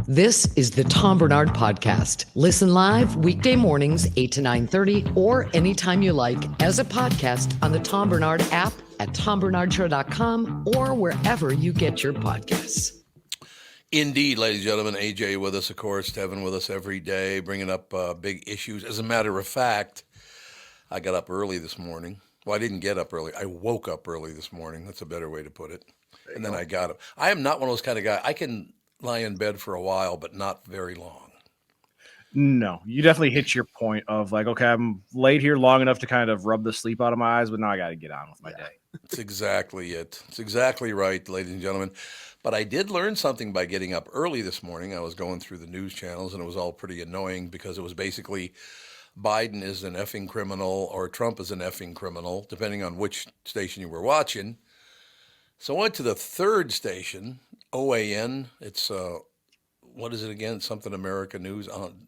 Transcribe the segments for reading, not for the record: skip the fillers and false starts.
This is the Tom Barnard Podcast. Listen live weekday mornings, 8 to 9:30, or anytime you like as a podcast on the Tom Barnard app at tombarnardshow.com or wherever you get your podcasts. Indeed, ladies and gentlemen, AJ with us, of course, Tevin with us every day, bringing up big issues. As a matter of fact, I got up early this morning. Well, I didn't get up early. I woke up early this morning. That's a better way to put it. And then I got up. I am not one of those kind of guys. I can lie in bed for a while, but not very long. No, you definitely hit your point of like, okay, I'm laid here long enough to kind of rub the sleep out of my eyes, but now I got to get on with my day. That's exactly it. It's exactly right, ladies and gentlemen. But I did learn something by getting up early this morning. I was going through the news channels, and it was all pretty annoying because it was basically Biden is an effing criminal or Trump is an effing criminal, depending on which station you were watching. So I went to the third station, OAN. It's, what is it again? Something America News on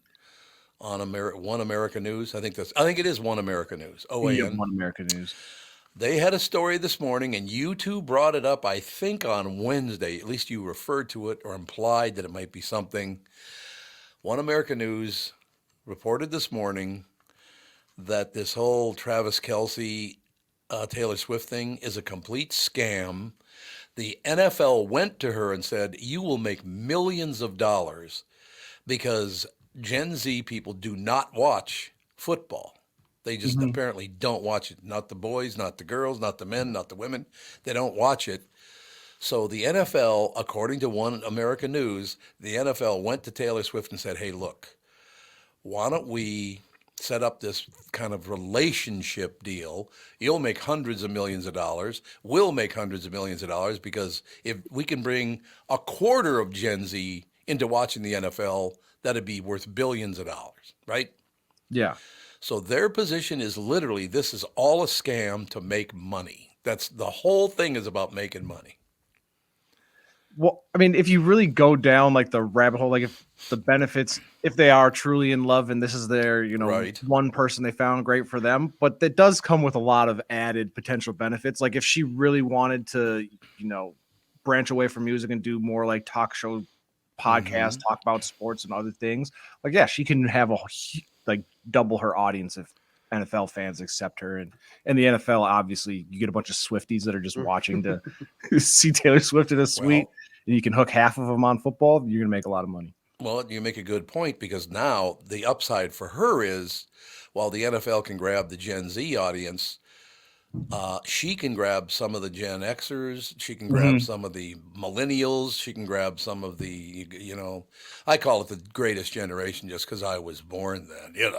One America News. I think it is One America News. OAN. One America News. They had a story this morning, and you two brought it up, I think, on Wednesday. At least you referred to it or implied that it might be something. One America News reported this morning that this whole Travis Kelce, Taylor Swift thing is a complete scam. The NFL went to her and said, you will make millions of dollars because Gen Z people do not watch football. They just apparently don't watch it. Not the boys, not the girls, not the men, not the women. They don't watch it. So the NFL, according to One America News, the NFL went to Taylor Swift and said, hey, look, why don't we set up this kind of relationship deal? You'll make hundreds of millions of dollars. We'll make hundreds of millions of dollars because if we can bring a quarter of Gen Z into watching the NFL, that'd be worth billions of dollars, right? Yeah. So their position is literally, this is all a scam to make money. That's the whole thing is about making money. Well, I mean, if you really go down like the rabbit hole, like if the benefits, if they are truly in love and this is their, Right. one person they found, great for them. But that does come with a lot of added potential benefits. Like if she really wanted to, branch away from music and do more like talk show podcasts, talk about sports and other things, like, yeah, she can have double her audience if NFL fans accept her. And in the NFL, obviously, you get a bunch of Swifties that are just watching to see Taylor Swift in a suite, and you can hook half of them on football. You're going to make a lot of money. Well, you make a good point because now the upside for her is while the NFL can grab the Gen Z audience, she can grab some of the Gen Xers. She can grab some of the millennials. She can grab some of the, I call it the greatest generation just because I was born then,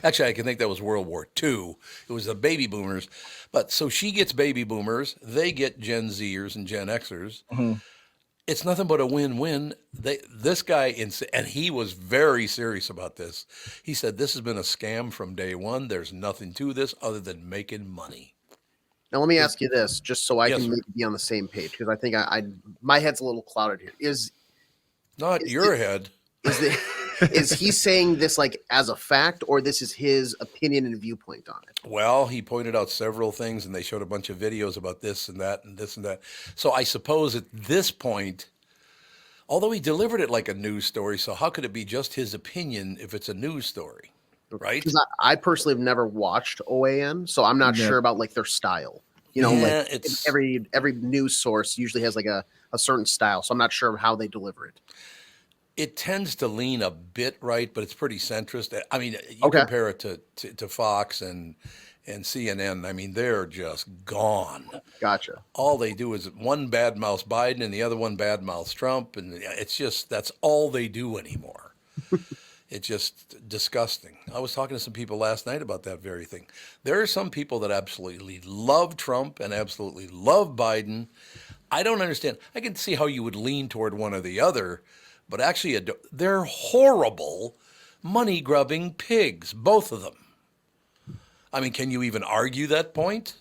Actually, I can think that was World War II. It was the baby boomers. But so she gets baby boomers. They get Gen Zers and Gen Xers. It's nothing but a win-win. This guy, and he was very serious about this. He said, this has been a scam from day one. There's nothing to this other than making money. Now, let me ask you this, just so I Yes, can sir. maybe be on the same page, because I think my head's a little clouded here. Not your head. Is he saying this like as a fact, or this is his opinion and viewpoint on it? Well, he pointed out several things, and they showed a bunch of videos about this and that and this and that. So I suppose at this point, although he delivered it like a news story, so how could it be just his opinion if it's a news story, right? Because I personally have never watched OAN, so I'm not sure about like their style. It's every news source usually has like a certain style, so I'm not sure how they deliver it. It tends to lean a bit right, but it's pretty centrist. I mean, you compare it to Fox and CNN. I mean, they're just gone. Gotcha. All they do is one badmouths Biden and the other one badmouths Trump, and it's just that's all they do anymore. It's just disgusting. I was talking to some people last night about that very thing. There are some people that absolutely love Trump and absolutely love Biden. I don't understand. I can see how you would lean toward one or the other. But actually, they're horrible, money-grubbing pigs, both of them. I mean, can you even argue that point?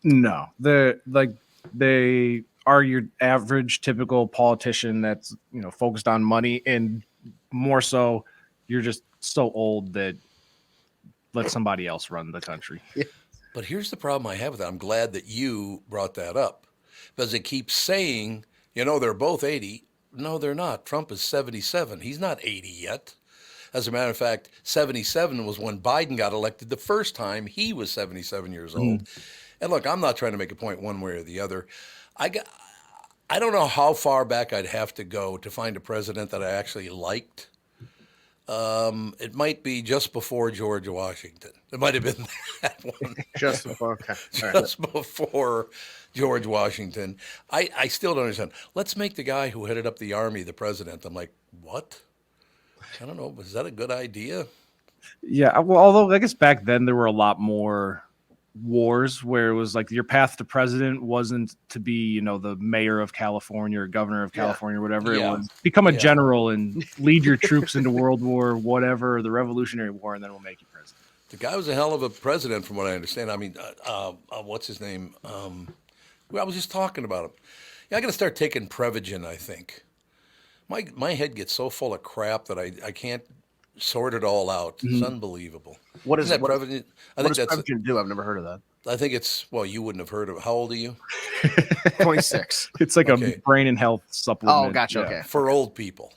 No. They are your average, typical politician that's, focused on money, and more so, you're just so old that let somebody else run the country. But here's the problem I have with that. I'm glad that you brought that up because it keeps saying, they're both 80. No, they're not. Trump is 77. He's not 80 yet. As a matter of fact, 77 was when Biden got elected the first time. He was 77 years old. And look, I'm not trying to make a point one way or the other. I don't know how far back I'd have to go to find a president that I actually liked. It might be just before George Washington. It might have been that one. Just before, okay. Just before George Washington. I still don't understand. Let's make the guy who headed up the army the president. I'm like, what? I don't know. Was that a good idea? Yeah. Well, although I guess back then there were a lot more wars where it was like your path to president wasn't to be, the mayor of California or governor of California or whatever. Yeah. It was become a general and lead your troops into World War, whatever, the Revolutionary War, and then we'll make you president. The guy was a hell of a president from what I understand. I mean, what's his name? I was just talking about him. Yeah, I got to start taking Prevagen, I think. My head gets so full of crap that I can't sort it all out. It's unbelievable. What is that what, Prevagen? I what think does that's. Prevagen do? I've never heard of that. I think it's. Well, you wouldn't have heard of it. How old are you? 26. It's like Okay. a brain and health supplement. Oh, gotcha. Okay. For old people.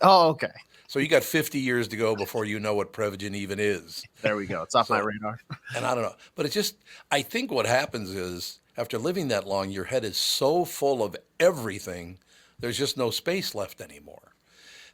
Oh, okay. So you got 50 years to go before you know what Prevagen even is. There we go. It's off my radar. And I don't know. But it's just, I think what happens is after living that long, your head is so full of everything, there's just no space left anymore.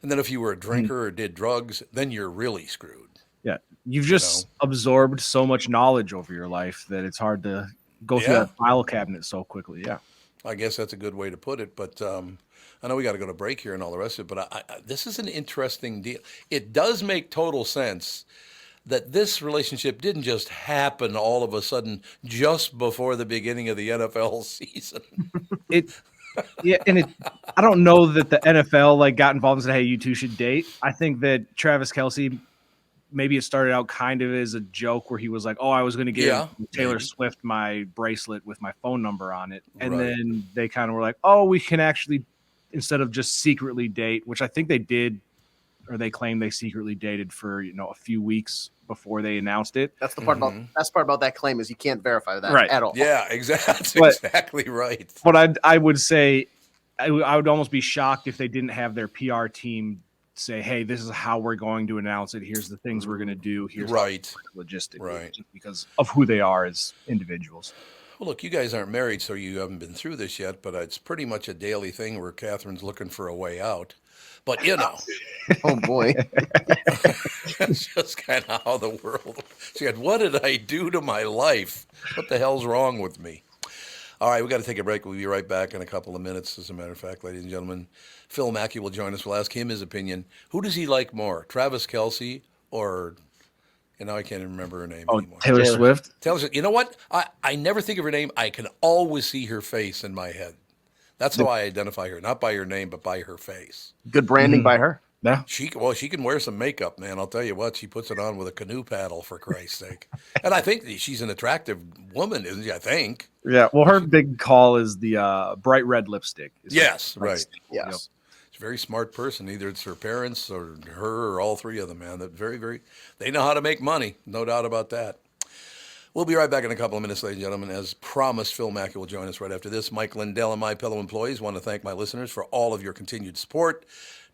And then if you were a drinker or did drugs, then you're really screwed. Yeah. You've just absorbed so much knowledge over your life that it's hard to go through that file cabinet so quickly. Yeah. I guess that's a good way to put it. But I know we got to go to break here and all the rest of it. But this is an interesting deal. It does make total sense that this relationship didn't just happen all of a sudden just before the beginning of the NFL season. I don't know that the NFL got involved and said, hey, you two should date. I think that Travis Kelce, maybe it started out kind of as a joke where he was like, oh, I was going to give Taylor Swift my bracelet with my phone number on it. And then they kind of were like, oh, we can actually, instead of just secretly date, which I think they did, or they claimed they secretly dated for, a few weeks before they announced it. That's the part about that claim is you can't verify that at all. Yeah, exactly. That's exactly right. But I would say I would almost be shocked if they didn't have their PR team say, hey, this is how we're going to announce it. Here's the things we're going to do. Here's logistically, just because of who they are as individuals. Well, look, you guys aren't married, so you haven't been through this yet, but it's pretty much a daily thing where Catherine's looking for a way out. But, oh, boy. It's just kind of how the world. She had, what did I do to my life? What the hell's wrong with me? All right, we got to take a break. We'll be right back in a couple of minutes, as a matter of fact, ladies and gentlemen. Phil Mackey will join us. We'll ask him his opinion. Who does he like more, Travis Kelce or, I can't even remember her name anymore. Taylor Swift? Taylor Swift. You know what? I never think of her name. I can always see her face in my head. That's how I identify her, not by her name, but by her face. Good branding by her. Yeah. She can wear some makeup, man. I'll tell you what, she puts it on with a canoe paddle, for Christ's sake. And I think she's an attractive woman, isn't she? I think. Yeah. Well, her big call is the bright red lipstick. Yes, right. Yes. She's a very smart person. Either it's her parents or her or all three of them, man. That they know how to make money. No doubt about that. We'll be right back in a couple of minutes, ladies and gentlemen. As promised, Phil Mackey will join us right after this. Mike Lindell and MyPillow employees want to thank my listeners for all of your continued support.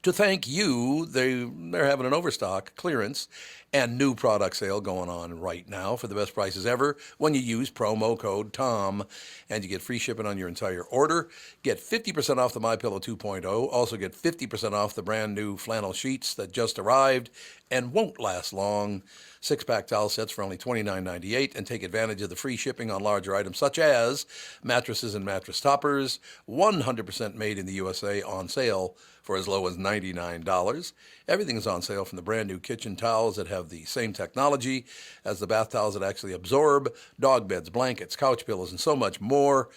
To thank you, they're having an overstock, clearance, and new product sale going on right now for the best prices ever when you use promo code TOM, and you get free shipping on your entire order. Get 50% off the MyPillow 2.0. Also get 50% off the brand new flannel sheets that just arrived and won't last long. 6-pack towel sets for only $29.98, and take advantage of the free shipping on larger items such as mattresses and mattress toppers, 100% made in the USA, on sale for as low as $99. Everything is on sale, from the brand new kitchen towels that have the same technology as the bath towels that actually absorb, dog beds, blankets, couch pillows, and so much more.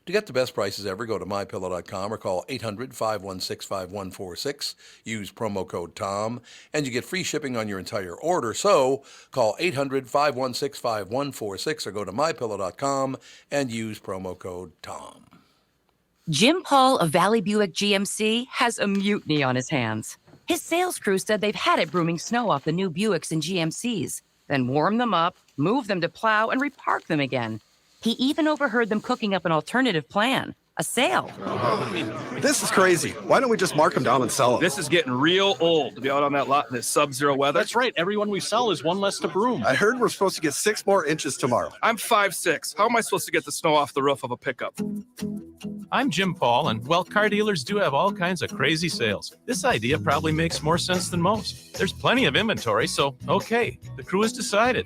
To get the best prices ever, go to MyPillow.com or call 800-516-5146. Use promo code TOM, and you get free shipping on your entire order. So call 800-516-5146 or go to MyPillow.com and use promo code TOM. Jim Paul of Valley Buick GMC has a mutiny on his hands. His sales crew said they've had it brooming snow off the new Buicks and GMCs, then warm them up, move them to plow, and repark them again. He even overheard them cooking up an alternative plan. A sale. This is crazy. Why don't we just mark them down and sell them? This is getting real old to be out on that lot in this sub-zero weather. That's right. Everyone we sell is one less to broom. I heard we're supposed to get 6 more inches tomorrow. I'm 5'6". How am I supposed to get the snow off the roof of a pickup? I'm Jim Paul, and well, car dealers do have all kinds of crazy sales. This idea probably makes more sense than most. There's plenty of inventory, so okay, the crew has decided.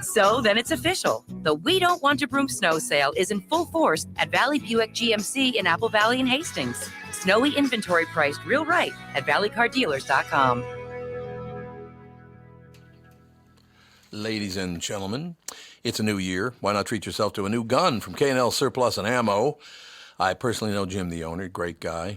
So then it's official. The We Don't Want to Broom snow sale is in full force at Valley Buick GMC in Apple Valley and Hastings. Snowy inventory priced real right at valleycardealers.com. Ladies and gentlemen, it's a new year. Why not treat yourself to a new gun from K&L Surplus and Ammo? I personally know Jim, the owner, great guy.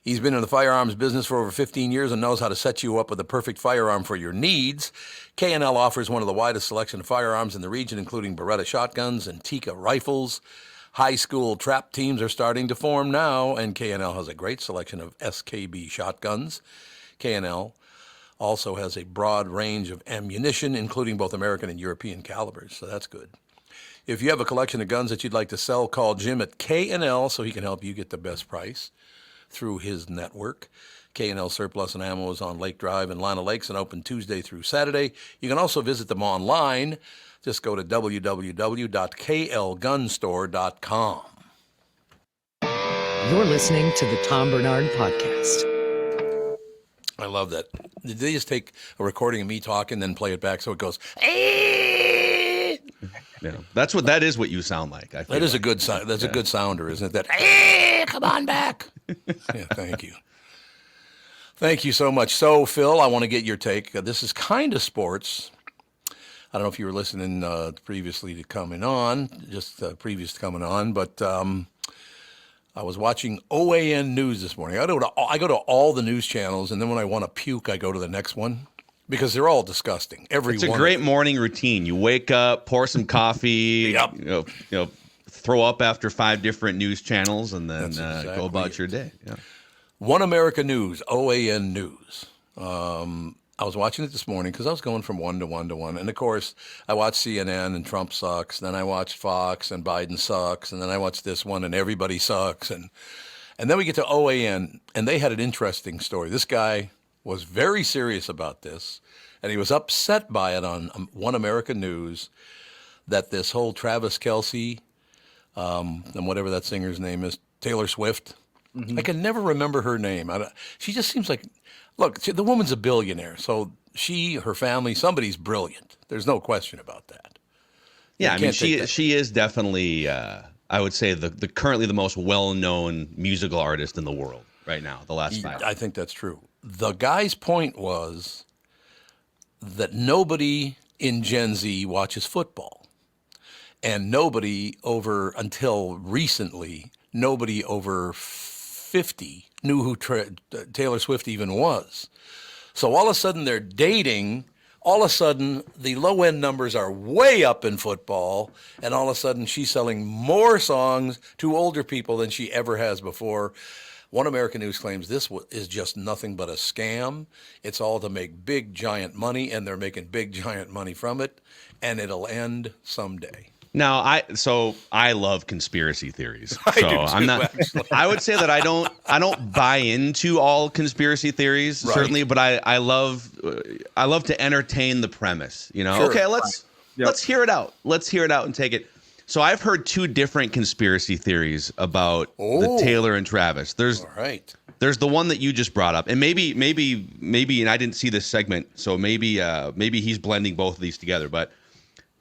He's been in the firearms business for over 15 years and knows how to set you up with the perfect firearm for your needs. K&L offers one of the widest selection of firearms in the region, including Beretta shotguns and Tikka rifles. High school trap teams are starting to form now, and K&L has a great selection of SKB shotguns. K&L also has a broad range of ammunition, including both American and European calibers, so that's good. If you have a collection of guns that you'd like to sell, call Jim at K&L so he can help you get the best price through his network. K&L Surplus and Ammo is on Lake Drive in Lana Lakes and open Tuesday through Saturday. You can also visit them online. Just go to www.klgunstore.com. You're listening to the Tom Barnard Podcast. I love that. Did they just take a recording of me talking and then play it back so it goes, eh? Yeah, that is what you sound like. I feel That is like. a good sound. That's a good sounder, isn't it? That, eh, come on back. Yeah, thank you. Thank you so much. So, Phil, I want to get your take. This is kind of sports. I don't know if you were listening previously to coming on, previous to coming on, but I was watching OAN News this morning. I go to all the news channels, and then when I want to puke, I go to the next one because they're all disgusting. It's a great morning routine. You wake up, pour some coffee, Yep. you know, throw up after 5 different news channels, and then That's go about exactly your day. Yeah. One America News, OAN News. I was watching it this morning because I was going from one to one to one. And, of course, I watched CNN and Trump sucks. Then I watched Fox and Biden sucks. And then I watched this one and everybody sucks. And then we get to OAN, and they had an interesting story. This guy was very serious about this, and he was upset by it on One America News that this whole Travis Kelce and whatever that singer's name is, Taylor Swift. Mm-hmm. I can never remember her name. She just seems like, look, the woman's a billionaire, so she, her family, somebody's brilliant. There's no question about that. Yeah, I mean, she is definitely, I would say, the currently the most well-known musical artist in the world right now, the last 5 years. I think that's true. The guy's point was that nobody in Gen Z watches football, and until recently, nobody over 50 knew who Taylor Swift even was. So all of a sudden they're dating. All of a sudden the low-end numbers are way up in football, and all of a sudden she's selling more songs to older people than she ever has before. One American News claims this is just nothing but a scam. It's all to make big, giant money, and they're making big, giant money from it, and it'll end someday. Now, I love conspiracy theories. I do too, I'm not. actually. I would say that I don't buy into all conspiracy theories, Right. certainly, but I love to entertain the premise. You know, Sure. okay, let's hear it out. Let's hear it out and take it. So I've heard 2 different conspiracy theories about the Taylor and Travis. All right. There's the one that you just brought up, and maybe, and I didn't see this segment, so maybe he's blending both of these together, but.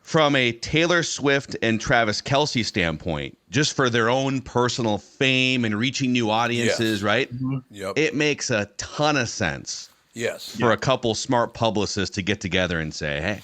From a Taylor Swift and Travis Kelce standpoint, just for their own personal fame and reaching new audiences, Yes. right? Mm-hmm. Yep. It makes a ton of sense Yes. for a couple smart publicists to get together and say, hey,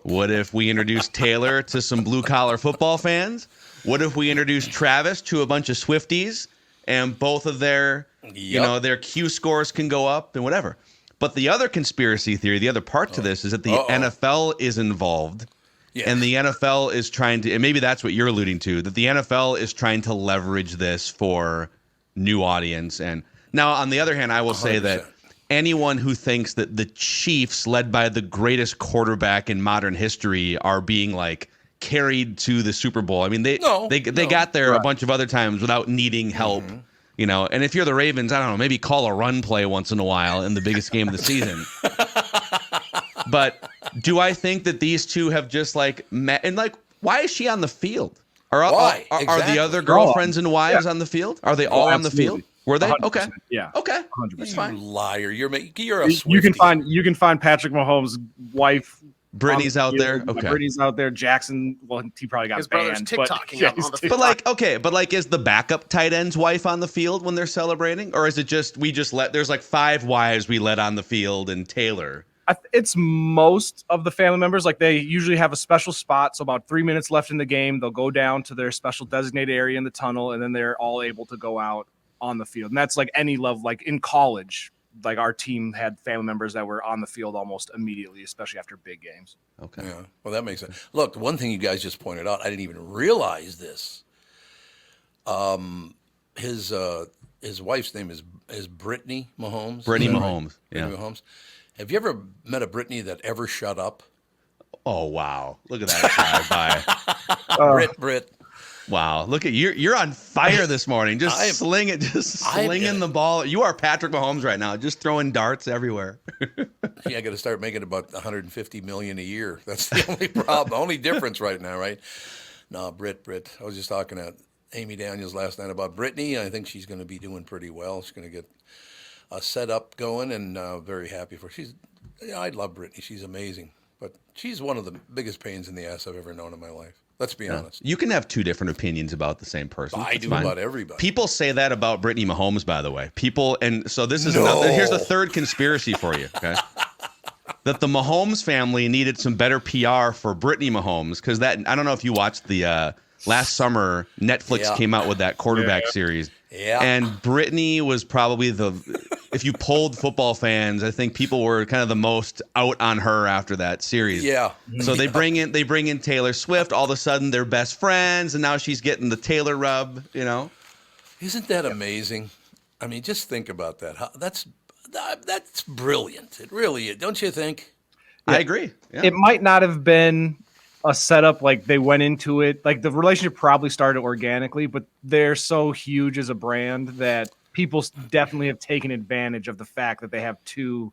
what if we introduce Taylor to some blue-collar football fans? What if we introduce Travis to a bunch of Swifties and both of their, their Q scores can go up and whatever? But the other conspiracy theory, the other part to this is that the NFL is involved. Yes. And the NFL is trying to, and maybe that's what you're alluding to, that the NFL is trying to leverage this for new audience. And now, on the other hand, I will say 100%. that anyone who thinks that the Chiefs, led by the greatest quarterback in modern history, are being like carried to the Super Bowl. I mean, they No. got there a bunch of other times without needing help. You know, and if you're the Ravens, I don't know, maybe call a run play once in a while in the biggest game of the season. But do I think that these two have just like met? And like, why is she on the field? Why? Are Exactly. the other girlfriends and wives on the field? Are they all on the field? Were they? 100%. Okay. Yeah. Okay. 100%. That's You fine. liar. You're a Swiftie. You can find Patrick Mahomes' wife. Brittany's out there. Okay. Brittany's out there. Jackson, well, he probably got His brother's banned. TikToking on the field. But like, okay, but like, is the backup tight end's wife on the field when they're celebrating, or is it just we just let? There's like 5 wives we let on the field, and Taylor. It's most of the family members. Like they usually have a special spot. So about 3 minutes left in the game, they'll go down to their special designated area in the tunnel, and then they're all able to go out on the field. And that's like any level. Like in college, like our team had family members that were on the field almost immediately, especially after big games. Okay. Yeah. Well, that makes sense. Look, one thing you guys just pointed out, I didn't even realize this. His wife's name is Brittany Mahomes. Brittany Is that Mahomes. Right? Yeah. Brittany Mahomes. Have you ever met a Brittany that ever shut up? Oh wow! Look at that drive by. Brit. Wow! Look at you're on fire this morning. Just slinging the ball. You are Patrick Mahomes right now. Just throwing darts everywhere. Yeah, I got to start making about $150 million a year. That's the only problem. Only difference right now, right? No, Brit. I was just talking to Amy Daniels last night about Brittany. I think she's going to be doing pretty well. She's going to get a setup going, and very happy for her. I love Brittany. She's amazing, but she's one of the biggest pains in the ass I've ever known in my life. Let's be honest. You can have 2 different opinions about the same person. I That's do fine. about everybody. People say that about Brittany Mahomes, by the way. And so this is another, here's a third conspiracy for you. Okay. That the Mahomes family needed some better PR for Brittany Mahomes because I don't know if you watched the last summer Netflix came out with that quarterback series. Yeah. And Brittany was probably if you polled football fans, I think people were kind of the most out on her after that series. Yeah. So they bring in Taylor Swift. All of a sudden they're best friends, and now she's getting the Taylor rub. You know, Isn't that amazing? I mean, just think about that. That's brilliant. It really is, don't you think? I agree. Yeah. It might not have been a setup like they went into it. Like the relationship probably started organically, but they're so huge as a brand that people definitely have taken advantage of the fact that they have 2,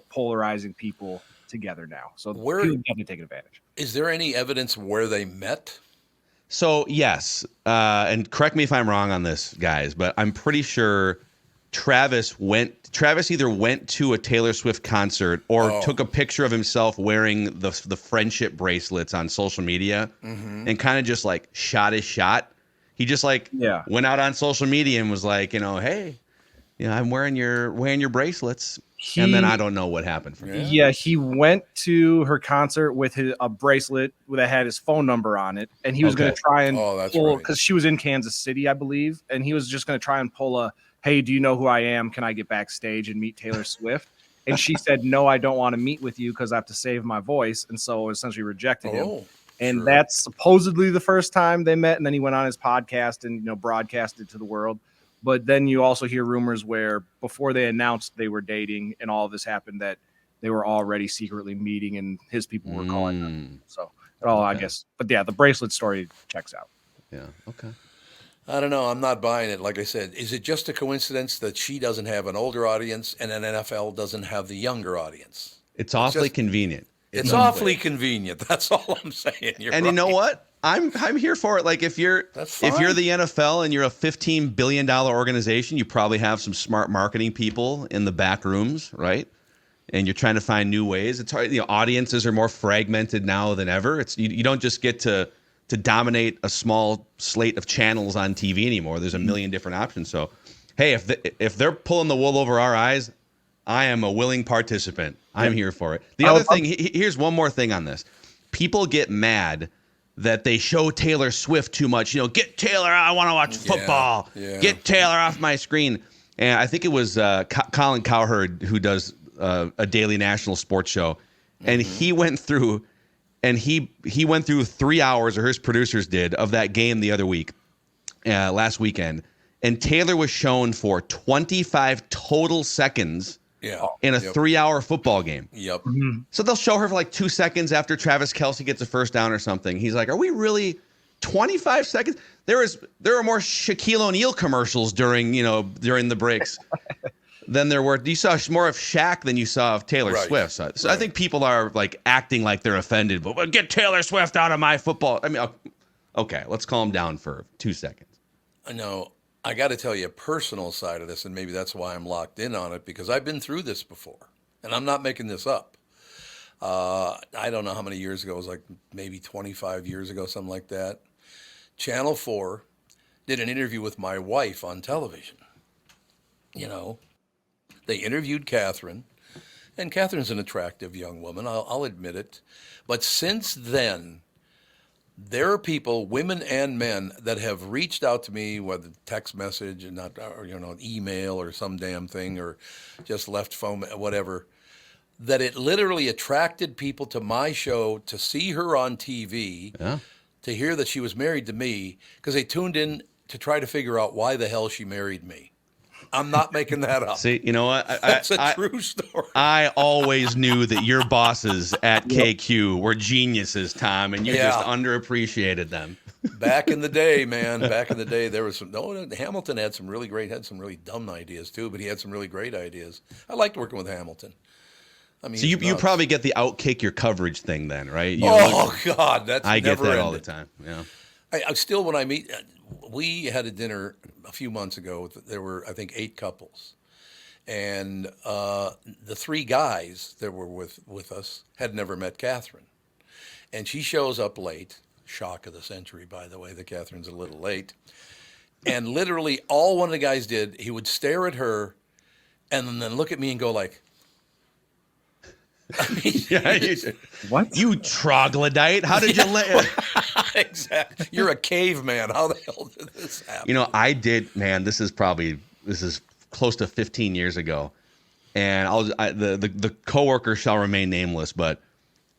polarizing people together now. So people have definitely taken advantage. Is there any evidence where they met? So yes, and correct me if I'm wrong on this, guys, but I'm pretty sure Travis either went to a Taylor Swift concert or took a picture of himself wearing the friendship bracelets on social media and kind of just like shot his shot. He just went out on social media and was like, hey, I'm wearing your bracelets. And then I don't know what happened from there. Yeah, he went to her concert with a bracelet that had his phone number on it, and he was going to try and pull, because she was in Kansas City, I believe, and he was just going to try and pull a, hey, do you know who I am? Can I get backstage and meet Taylor Swift? And she said, no, I don't want to meet with you because I have to save my voice, and so essentially rejected him. And that's supposedly the first time they met, and then he went on his podcast and broadcasted to the world. But then you also hear rumors where before they announced they were dating and all of this happened, that they were already secretly meeting and his people were calling them. So I guess. But yeah, the bracelet story checks out. Yeah. Okay. I don't know. I'm not buying it. Like I said, is it just a coincidence that she doesn't have an older audience and an NFL doesn't have the younger audience? It's awfully convenient. It's awfully convenient. That's all I'm saying. You're and right. you know what? I'm here for it. Like if you're the NFL and you're a $15 billion organization, you probably have some smart marketing people in the back rooms, right? And you're trying to find new ways. It's hard. Audiences are more fragmented now than ever. It's you don't just get to dominate a small slate of channels on TV anymore. There's a million different options. So, hey, if they're pulling the wool over our eyes, I am a willing participant. I'm here for it. The other thing, here's one more thing on this. People get mad that they show Taylor Swift too much. Get Taylor, I want to watch football. Yeah. Get Taylor off my screen. And I think it was Colin Cowherd who does a daily national sports show. And he went through 3 hours, or his producers did, of that game the other week, last weekend. And Taylor was shown for 25 total seconds in a 3-hour football game. Yep. So they'll show her for like 2 seconds after Travis Kelce gets a first down or something. He's like, are we really 25 seconds? There were more Shaquille O'Neal commercials during the breaks than there were. You saw more of Shaq than you saw of Taylor Swift. So I think people are like acting like they're offended, but well, get Taylor Swift out of my football. I mean, okay, let's calm down for 2 seconds. I know. I got to tell you a personal side of this, and maybe that's why I'm locked in on it, because I've been through this before, and I'm not making this up. I don't know how many years ago. It was like maybe 25 years ago, something like that. Channel 4 did an interview with my wife on television. You know, they interviewed Catherine, and Catherine's an attractive young woman, I'll admit it. But since then, there are people, women and men, that have reached out to me, whether text message and not, or email or some damn thing, or just left phone, whatever, that it literally attracted people to my show to see her on TV, to hear that she was married to me, because they tuned in to try to figure out why the hell she married me. I'm not making that up. See, you know what? That's a true story. I always knew that your bosses at KQ were geniuses, Tom, and you just underappreciated them. Back in the day, man. Back in the day, there was Hamilton had some really dumb ideas too, but he had some really great ideas. I liked working with Hamilton. I mean, so you probably get the outkick your coverage thing then, right? God, that's I get never that ended. all the time. Yeah. I still, when I meet, we had a dinner a few months ago. There were, I think, 8 couples. And the 3 guys that were with us had never met Catherine. And she shows up late. Shock of the century, by the way, that Catherine's a little late. And literally all one of the guys did, he would stare at her and then look at me and go like, I mean, what? You troglodyte. How did you let Exactly. You're a caveman. How the hell did this happen? You know, I did, man, this is close to 15 years ago. And the coworker shall remain nameless, but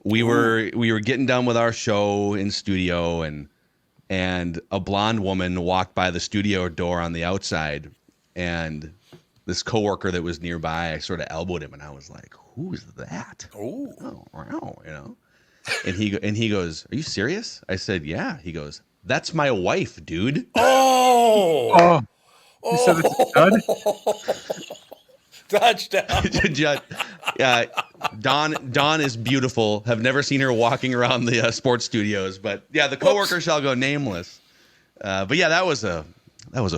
we were getting done with our show in studio, and a blonde woman walked by the studio door on the outside, and this coworker that was nearby, I sort of elbowed him, and I was like, "Who's that?" Oh, wow, you know. And he goes, "Are you serious?" I said, "Yeah." He goes, "That's my wife, dude." Oh. You said it's done? Touchdown. Dawn is beautiful. Have never seen her walking around the sports studios, but yeah, the coworker shall go nameless. But yeah, that was a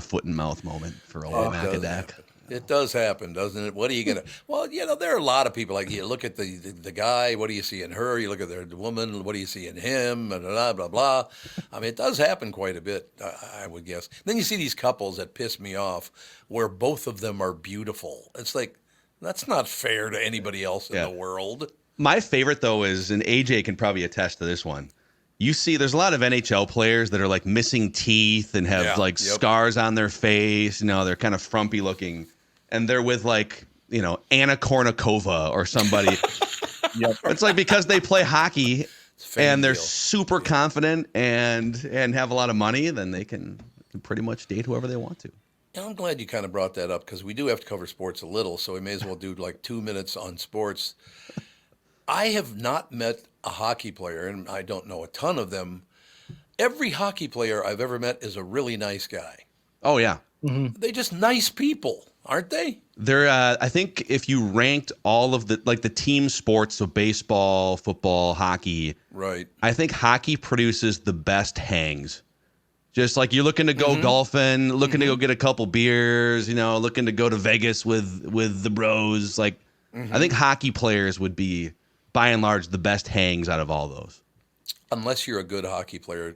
foot and mouth moment for old Macadac. It does happen, doesn't it? What are you gonna? Well, you know, there are a lot of people like you look at the guy. What do you see in her? You look at the woman. What do you see in him? And blah blah blah. I mean, it does happen quite a bit, I would guess. Then you see these couples that piss me off, where both of them are beautiful. It's like that's not fair to anybody else in the world. My favorite though is, and AJ can probably attest to this one. You see, there's a lot of NHL players that are like missing teeth and have scars on their face. You know, they're kind of frumpy looking. And they're with like, you know, Anna Kournikova or somebody. It's like because they play hockey and they're super confident and have a lot of money, then they can pretty much date whoever they want to. And I'm glad you kind of brought that up because we do have to cover sports a little, so we may as well do like 2 minutes on sports. I have not met a hockey player, and I don't know a ton of them. Every hockey player I've ever met is a really nice guy. Oh, yeah. Mm-hmm. They're just nice people, aren't they? They're, I think if you ranked all of the team sports, so baseball, football, hockey, right? I think hockey produces the best hangs. Just like you're looking to go golfing, looking to go get a couple beers, you know, looking to go to Vegas with the bros. Like, I think hockey players would be, by and large, the best hangs out of all those. Unless you're a good hockey player,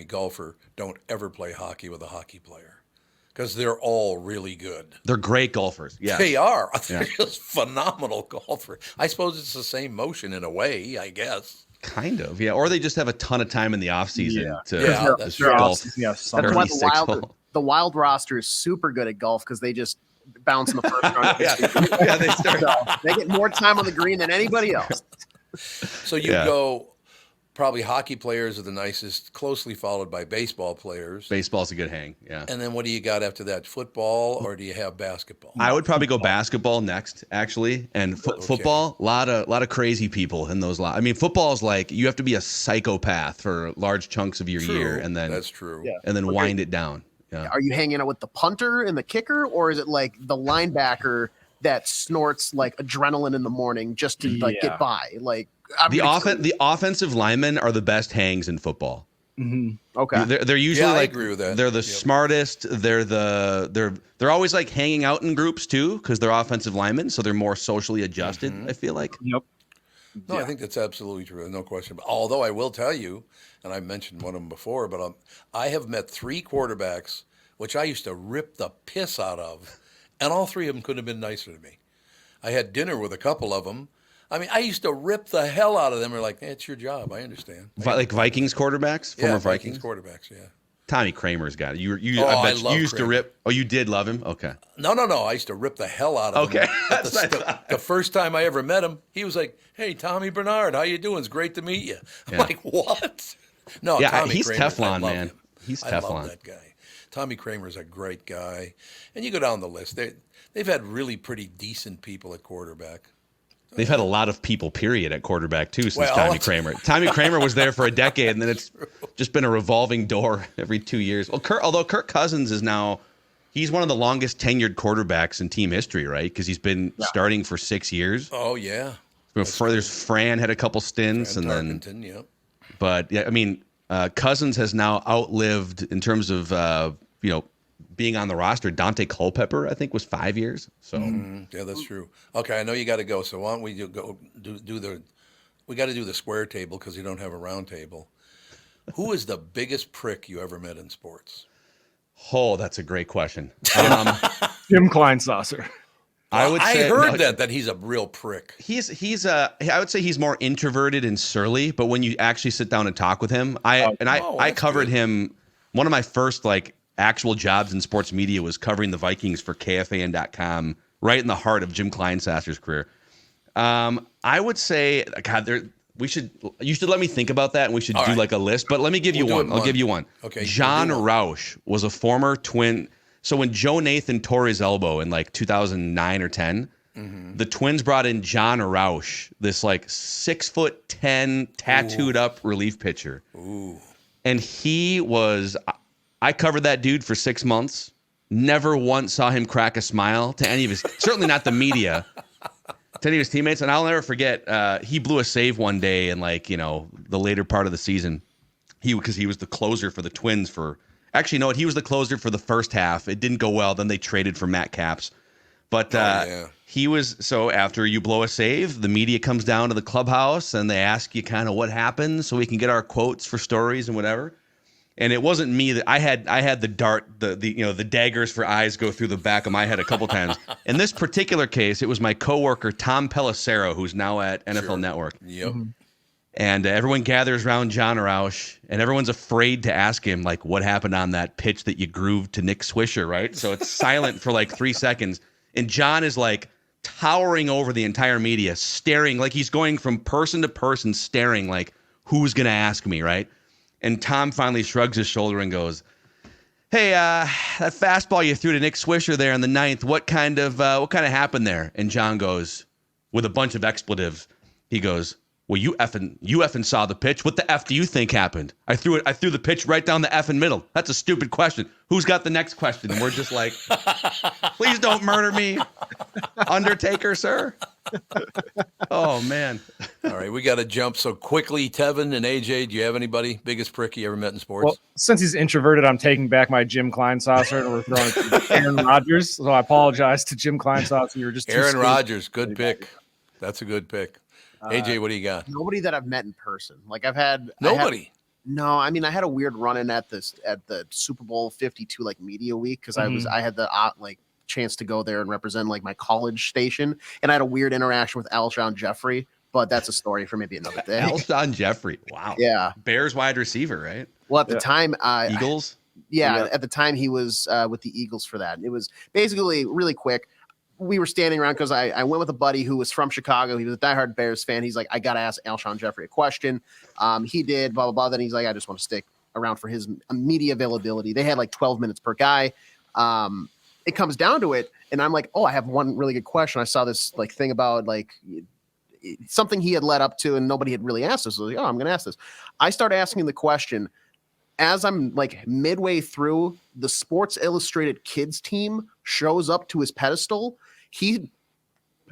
golfer, don't ever play hockey with a hockey player. Because they're all really good. They're great golfers. Yeah, they are. They're just phenomenal golfers. I suppose it's the same motion in a way, I guess. Kind of, yeah. Or they just have a ton of time in the off season to that's golf. That's why the Wild roster is super good at golf because they just bounce in the first round. They start. So they get more time on the green than anybody else. So you go Probably hockey players are the nicest, closely followed by baseball players. Baseball's a good hang, yeah. And then what do you got after that? Football, or do you have basketball? I would probably go basketball next, actually, and football. A lot of crazy people in those. I mean, football is like you have to be a psychopath for large chunks of your year, and then that's true. Yeah. And then wind it down. Yeah. Are you hanging out with the punter and the kicker, or is it like the linebacker that snorts like adrenaline in the morning just to like get by? Like the offensive linemen are the best hangs in football. Mm-hmm. Okay, I they're usually agree with that. They're the smartest. They're always like hanging out in groups too because they're offensive linemen, so they're more socially adjusted. I feel like. Yep. No, I think that's absolutely true. No question. Although I will tell you, and I mentioned one of them before, but I have met 3 quarterbacks which I used to rip the piss out of, and all 3 of them couldn't have been nicer to me. I had dinner with a couple of them. I mean, I used to rip the hell out of them. They're like, hey, it's your job. I understand. Like Vikings quarterbacks? Former Vikings quarterbacks, yeah. Tommy Kramer's got it. I bet you used to rip. Oh, you did love him? Okay. No. I used to rip the hell out of him. Okay. The first time I ever met him, he was like, hey, Tommy Barnard, how you doing? It's great to meet you. I'm like, what? No, yeah, Tommy he's Kramer, Teflon, man. Him. He's I Teflon. love that guy. Tommy Kramer's a great guy. And you go down the list. They've had really pretty decent people at quarterback. They've had a lot of people, period, at quarterback, too, since Tommy Kramer. Tommy Kramer was there for a decade, and then it's just been a revolving door every 2 years. Well, although Kirk Cousins is now – he's one of the longest tenured quarterbacks in team history, right? Because he's been starting for 6 years. Oh, yeah. There's Fran had a couple stints. Yep. But, yeah, I mean, Cousins has now outlived, in terms of, being on the roster, Dante Culpepper, I think, was 5 years. So yeah, that's true. Okay, I know you got to go. So why don't we we got to do the square table because you don't have a round table. Who is the biggest prick you ever met in sports? Oh, that's a great question. Jim Kleinsasser. I would say, heard that he's a real prick. I would say he's more introverted and surly, but when you actually sit down and talk with him, I covered him. One of my first actual jobs in sports media was covering the Vikings for KFAN.com, right in the heart of Jim Kleinsasser's career. I would say, God, you should let me think about that, and we should do a list. But let me give you one. I'll give you one. Okay. John Roush was a former Twin. So when Joe Nathan tore his elbow in 2009 or 10, the Twins brought in John Roush, this 6'10" tattooed up relief pitcher. Ooh. And I covered that dude for 6 months. Never once saw him crack a smile to any of his, certainly not the media, to any of his teammates. And I'll never forget, he blew a save one day in the later part of the season. Because he was the closer for the Twins for, actually, no, he was the closer for the first half. It didn't go well. Then they traded for Matt Capps. But he was, so after you blow a save, the media comes down to the clubhouse and they ask you kind of what happened so we can get our quotes for stories and whatever. And it wasn't me that I had the dart, the daggers for eyes go through the back of my head a couple times. In this particular case, it was my coworker Tom Pelissero, who's now at NFL Network. Yep. And everyone gathers around John Roush, and everyone's afraid to ask him what happened on that pitch that you grooved to Nick Swisher, right? So it's silent for 3 seconds, and John is towering over the entire media, staring he's going from person to person, staring who's gonna ask me, right? And Tom finally shrugs his shoulder and goes, hey, that fastball you threw to Nick Swisher there in the 9th, what kind of happened there? And John goes, with a bunch of expletives, he goes, well, you effing saw the pitch. What the F do you think happened? I threw the pitch right down the effing middle. That's a stupid question. Who's got the next question? And we're just please don't murder me, Undertaker, sir. Oh, man. All right, we got to jump. So quickly, Tevin and AJ, do you have anybody biggest prick you ever met in sports? Well, since he's introverted, I'm taking back my Jim Kleinsasser and we're throwing it to Aaron Rodgers. So I apologize to Jim Kleinsasser. You were just Aaron Rodgers, good pick. That's a good pick. AJ, what do you got? Nobody that I've met in person. I've had nobody. No, I mean I had a weird run-in at the Super Bowl 52 media week because I had the chance to go there and represent my college station, and I had a weird interaction with Alshon Jeffrey, but that's a story for maybe another day. Alshon Jeffrey, wow, yeah, Bears wide receiver, right? Well, at the time, Eagles. At the time he was with the Eagles for that. It was basically really quick. we were standing around because I went with a buddy who was from Chicago. He was a diehard Bears fan. He's like, I got to ask Alshon Jeffrey a question. He did, blah, blah, blah. Then he's like, I just want to stick around for his media availability. They had like 12 minutes per guy. It comes down to it. And I'm like, oh, I have one really good question. I saw this like thing about like something he had led up to and nobody had really asked us. So I was like, oh, I'm going to ask this. I start asking the question as I'm like midway through. The Sports Illustrated kids team shows up to his pedestal. He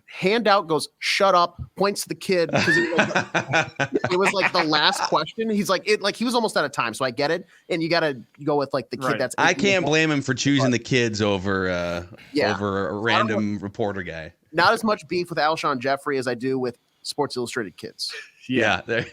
hand out goes, shut up, points to the kid because it was like the last question. He's like, he was almost out of time. So I get it. And you got to go with like the kid. That's I can't blame him for choosing the kids over a random reporter guy. Not as much beef with Alshon Jeffrey as I do with Sports Illustrated kids. Yeah. That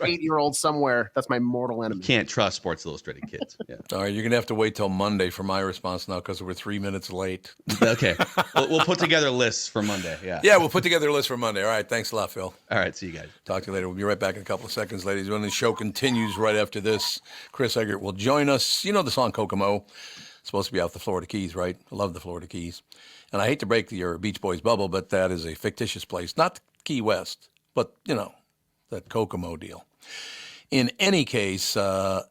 8-year-old somewhere, that's my mortal enemy. Can't trust Sports Illustrated kids. Yeah. All right, you're going to have to wait till Monday for my response now because we're 3 minutes late. Okay. We'll put together lists for Monday. Yeah. Yeah, we'll put together a list for Monday. All right, thanks a lot, Phil. All right, see you guys. Talk to you later. We'll be right back in a couple of seconds, ladies. When the show continues right after this, Chris Egert will join us. You know the song Kokomo? It's supposed to be off the Florida Keys, right? I love the Florida Keys. And I hate to break your Beach Boys bubble, but that is a fictitious place. Not Key West, but, you know, that Kokomo deal. In any case, as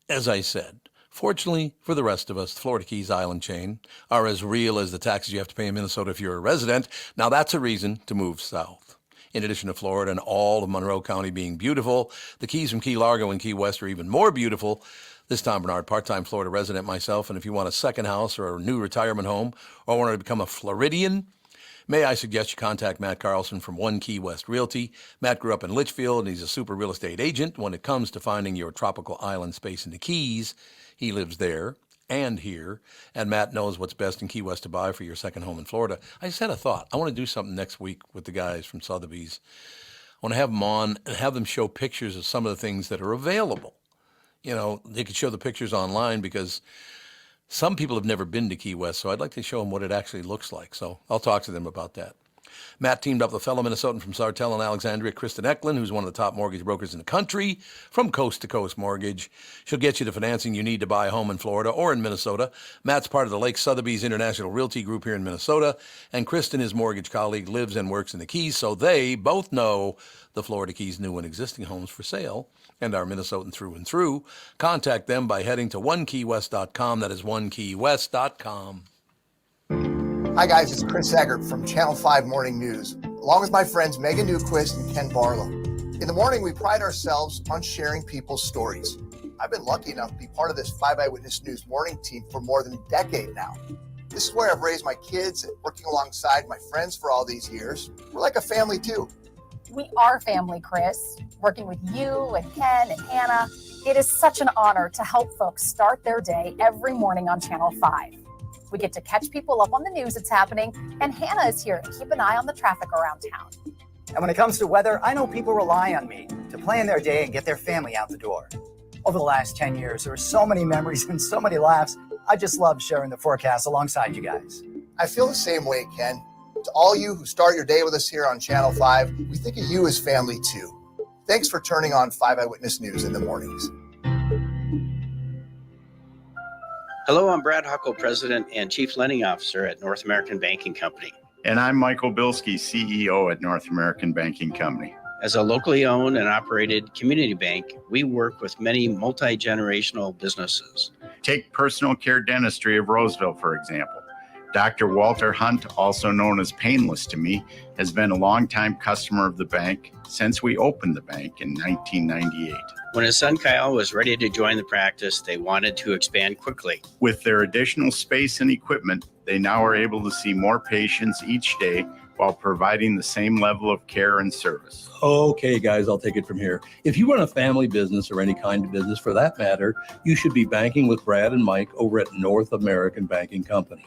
I said, fortunately for the rest of us, the Florida Keys island chain are as real as the taxes you have to pay in Minnesota if you're a resident. Now, that's a reason to move south. In addition to Florida and all of Monroe County being beautiful, the Keys from Key Largo and Key West are even more beautiful. This Tom Barnard, part-time Florida resident myself, and if you want a second house or a new retirement home or want to become a Floridian, may I suggest you contact Matt Carlson from One Key West Realty. Matt grew up in Litchfield, and he's a super real estate agent. When it comes to finding your tropical island space in the Keys, he lives there and here, and Matt knows what's best in Key West to buy for your second home in Florida. I just had a thought. I want to do something next week with the guys from Sotheby's. I want to have them on and have them show pictures of some of the things that are available. You know, they could show the pictures online because some people have never been to Key West, so I'd like to show them what it actually looks like. So I'll talk to them about that. Matt teamed up with a fellow Minnesotan from Sartell and Alexandria, Kristen Eklund, who's one of the top mortgage brokers in the country, from Coast to Coast Mortgage. She'll get you the financing you need to buy a home in Florida or in Minnesota. Matt's part of the Lake Sotheby's International Realty Group here in Minnesota, and Kristen, his mortgage colleague, lives and works in the Keys, so they both know the Florida Keys' new and existing homes for sale and are Minnesotan through and through. Contact them by heading to onekeywest.com. That is onekeywest.com. Hi, guys. It's Chris Egert from Channel 5 Morning News, along with my friends Megan Newquist and Ken Barlow. In the morning, we pride ourselves on sharing people's stories. I've been lucky enough to be part of this 5 Eyewitness News morning team for more than a decade now. This is where I've raised my kids and working alongside my friends for all these years. We're like a family, too. We are family, Chris. Working with you and Ken and Hannah, it is such an honor to help folks start their day every morning on Channel 5. We get to catch people up on the news that's happening, and Hannah is here to keep an eye on the traffic around town. And when it comes to weather, I know people rely on me to plan their day and get their family out the door. Over the last 10 years, there are so many memories and so many laughs. I just love sharing the forecast alongside you guys. I feel the same way, Ken. To all you who start your day with us here on Channel 5, we think of you as family, too. Thanks for turning on 5 Eyewitness News in the mornings. Hello, I'm Brad Huckle, President and Chief Lending Officer at North American Banking Company. And I'm Michael Bilski, CEO at North American Banking Company. As a locally owned and operated community bank, we work with many multi-generational businesses. Take Personal Care Dentistry of Roseville, for example. Dr. Walter Hunt, also known as Painless to Me, has been a longtime customer of the bank since we opened the bank in 1998. When his son Kyle was ready to join the practice, they wanted to expand quickly. With their additional space and equipment, they now are able to see more patients each day while providing the same level of care and service. Okay, guys, I'll take it from here. If you run a family business or any kind of business for that matter, you should be banking with Brad and Mike over at North American Banking Company.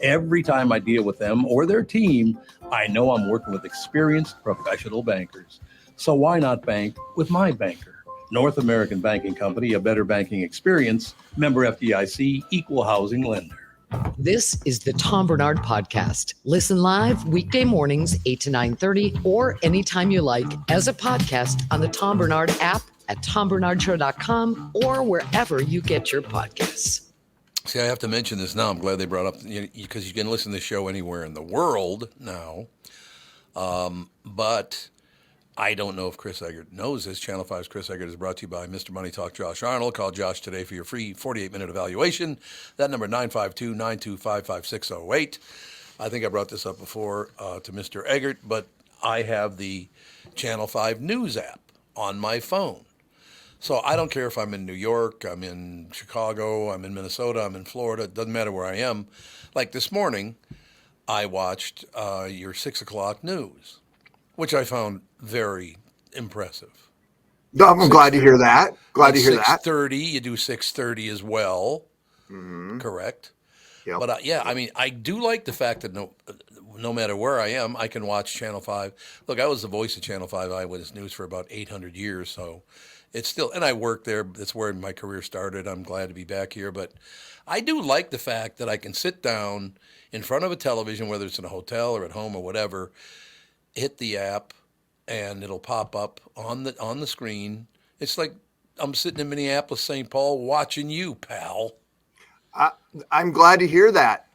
Every time I deal with them or their team, I know I'm working with experienced professional bankers. So why not bank with my banker? North American Banking Company, a better banking experience, member FDIC, equal housing lender. This is the Tom Barnard Podcast. Listen live weekday mornings, 8 to 9:30, or anytime you like as a podcast on the Tom Barnard app at tombarnardshow.com or wherever you get your podcasts. See, I have to mention this now. I'm glad they brought up, because you can listen to the show anywhere in the world now. But I don't know if Chris Egert knows this. Channel 5's Chris Egert is brought to you by Mr. Money Talk Josh Arnold. Call Josh today for your free 48-minute evaluation. That number, 952-925-5608. I think I brought this up before to Mr. Egert, but I have the Channel 5 News app on my phone. So I don't care if I'm in New York, I'm in Chicago, I'm in Minnesota, I'm in Florida. It doesn't matter where I am. Like this morning, I watched your 6 o'clock news, which I found very impressive. No, I'm glad to hear that. Glad to hear that. 6:30, you do 6:30 as well. Mm-hmm. Correct. Yep. But yeah, I mean, I do like the fact that no matter where I am, I can watch Channel 5. Look, I was the voice of Channel 5 Eyewitness News for about 800 years, so it's still, and I worked there. That's where my career started. I'm glad to be back here, but I do like the fact that I can sit down in front of a television, whether it's in a hotel or at home or whatever, hit the app, and it'll pop up on the screen. It's like I'm sitting in Minneapolis, St. Paul, watching you, pal. I'm glad to hear that.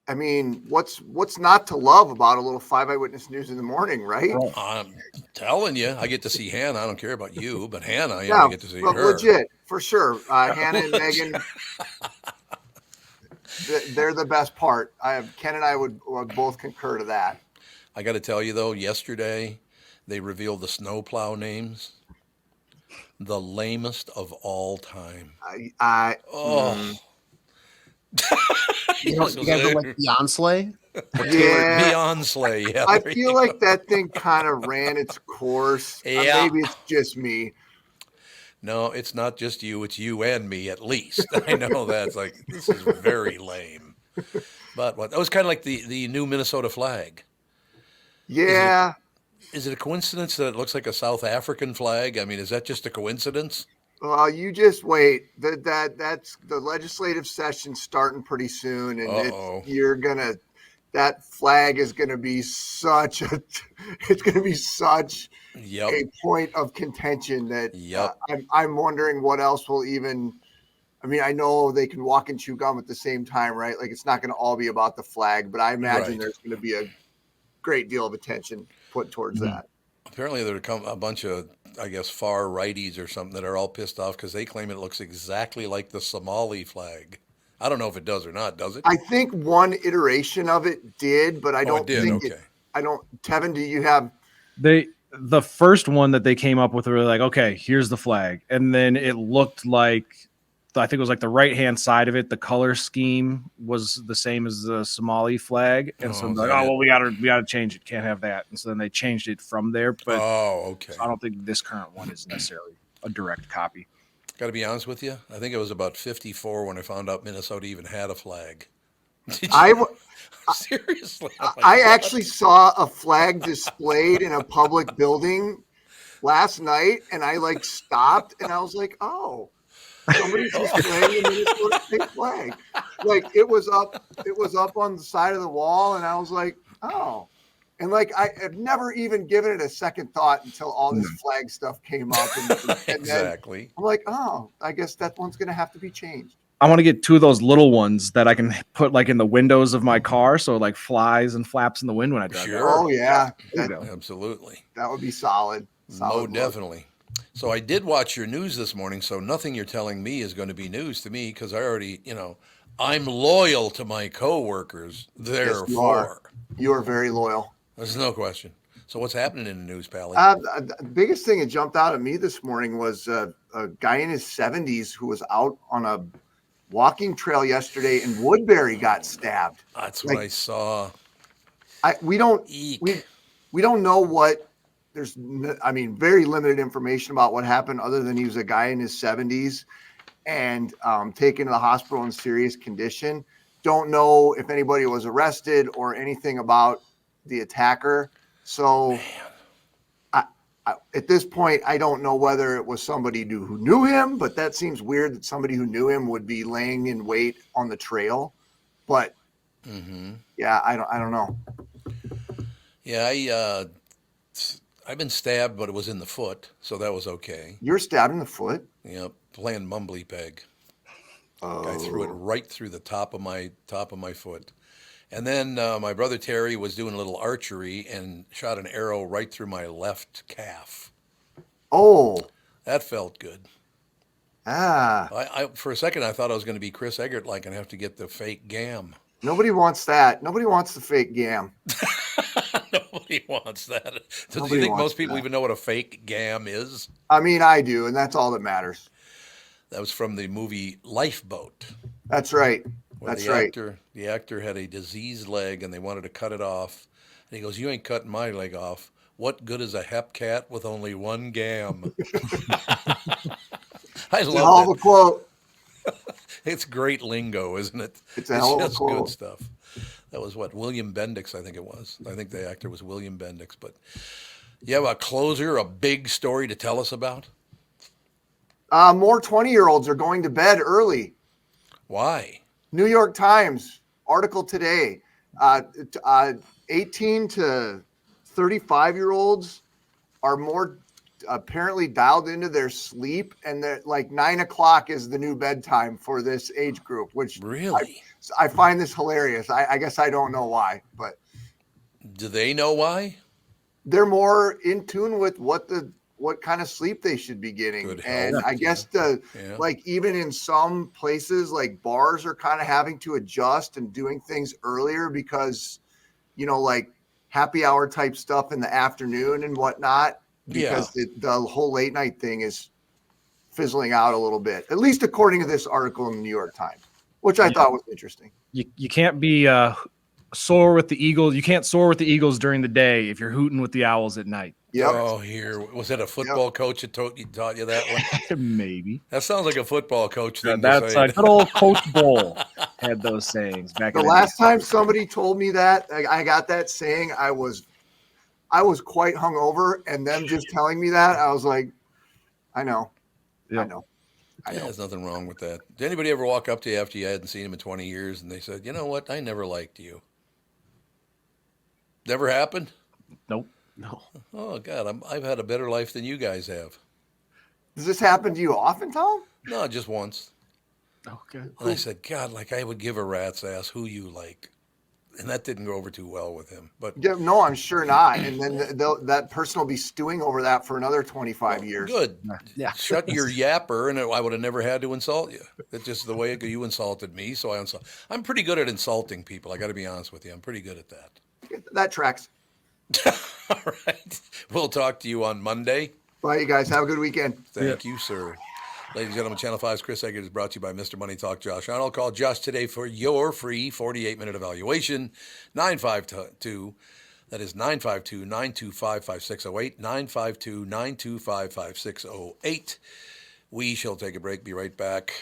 I mean, what's not to love about a little 5 Eyewitness News in the morning, right? I'm telling you, I get to see Hannah. I don't care about you, but Hannah, Yeah, I get to see her. Legit, for sure. Hannah and Megan, they're the best part. Ken and I would both concur to that. I got to tell you, though, yesterday they revealed the snowplow names. The lamest of all time. You guys are like Beyonce? Yeah. Beyonce, yeah. I feel like that thing kind of ran its course. Yeah. Maybe it's just me. No, it's not just you. It's you and me, at least. I know that's like, this is very lame. But what? That was kind of like the new Minnesota flag. Yeah. Is it a coincidence that it looks like a South African flag? I mean, is that just a coincidence? You just wait. That's the legislative session starting pretty soon, and that flag is gonna be such a point of contention that I'm wondering what else will even. I mean, I know they can walk and chew gum at the same time, right? Like it's not going to all be about the flag, but I imagine there's going to be a great deal of attention put towards that. Apparently, there come a bunch of, I guess, far righties or something that are all pissed off because they claim it looks exactly like the Somali flag. I don't know if it does or not. Does it? I think one iteration of it did, but I don't think it. I don't. Tevin, do you have? The first one that they came up with were like, okay, here's the flag, and then it looked like. I think it was like the right-hand side of it. The color scheme was the same as the Somali flag, and so they're like, we gotta change it. Can't have that. And so then they changed it from there. But okay. So I don't think this current one is necessarily a direct copy. Got to be honest with you. I think it was about 54 when I found out Minnesota even had a flag. Seriously, I actually saw a flag displayed in a public building last night, and I stopped and I was like, oh. Somebody's displaying the Minnesota state flag. Like it was up on the side of the wall, and I was like, oh. And I've never even given it a second thought until all this flag stuff came up. And exactly. Then I'm like, oh, I guess that one's gonna have to be changed. I want to get two of those little ones that I can put in the windows of my car, so it flies and flaps in the wind when I drive. Sure. Oh yeah. Absolutely. That would be solid. Oh, definitely. So I did watch your news this morning, so nothing you're telling me is going to be news to me because I already, I'm loyal to my coworkers. Therefore, you are very loyal. There's no question. So what's happening in the news, Pally? The biggest thing that jumped out at me this morning was a guy in his 70s who was out on a walking trail yesterday in Woodbury got stabbed. That's what I saw. We don't know what. There's, very limited information about what happened other than he was a guy in his 70s and taken to the hospital in serious condition. Don't know if anybody was arrested or anything about the attacker. So at this point, I don't know whether it was somebody who knew him, but that seems weird that somebody who knew him would be laying in wait on the trail. But yeah, I don't know. Yeah, I've been stabbed, but it was in the foot, so that was okay. You're stabbed in the foot? Yep, playing mumbly peg. Guy threw it right through the top of my foot. And then my brother Terry was doing a little archery and shot an arrow right through my left calf. Oh. That felt good. I for a second I thought I was going to be Chris Egert and have to get the fake gam. Nobody wants that. Nobody wants the fake gam. Nobody wants that. Do you think most people even know what a fake gam is? I mean, I do, and that's all that matters. That was from the movie Lifeboat. That's right. The actor had a diseased leg, and they wanted to cut it off. And he goes, "You ain't cutting my leg off. What good is a hep cat with only one gam?" I love that quote. It's great lingo, isn't it? It's a hell of a quote. Good stuff. That was William Bendix, I think it was. I think the actor was William Bendix. But you have a closer, a big story to tell us about? More 20-year-olds are going to bed early. Why? New York Times article today. 18 to 35-year-olds are more apparently dialed into their sleep, and they're like 9 o'clock is the new bedtime for this age group, which really I find this hilarious. I guess I don't know why, but do they know why? They're more in tune with what kind of sleep they should be getting. And I guess like even in some places like bars are kind of having to adjust and doing things earlier because, like happy hour type stuff in the afternoon and whatnot, because the whole late night thing is fizzling out a little bit, at least according to this article in the New York Times, which I thought was interesting. You can't be soar with the Eagles. You can't soar with the Eagles during the day if you're hooting with the Owls at night. Yep. Oh, was that a football coach that taught you that one? Maybe. That sounds like a football coach thing That's to say. good old Coach Bull had those sayings back The in the last time somebody told me that, I got that saying, I was quite hungover, and them just telling me that, I was like, I know. There's nothing wrong with that. Did anybody ever walk up to you after you hadn't seen him in 20 years and they said, "You know what? I never liked you"? Never happened? Nope. No. Oh, God, I've had a better life than you guys have. Does this happen to you often, Tom? No, just once. Okay. And I said, God, I would give a rat's ass who you like. And that didn't go over too well with him. But yeah, no, I'm sure not. And then that person will be stewing over that for another 25 years. Good. Yeah. Shut your yapper, and I would have never had to insult you. That's just the way you insulted me, so I'm pretty good at insulting people. I got to be honest with you. I'm pretty good at that. That tracks. All right. We'll talk to you on Monday. Bye, you guys. Have a good weekend. Thank you, sir. Ladies and gentlemen, Channel 5's Chris Egert is brought to you by Mr. Money Talk Josh. I'll call Josh today for your free 48-minute evaluation. 952, that is 952-925-5608, 952-925-5608. We shall take a break, be right back.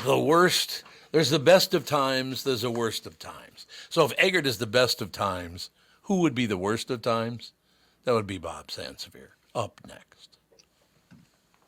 The worst, there's the best of times, there's the worst of times. So if Egert is the best of times, who would be the worst of times? That would be Bob Sansevere. Up next.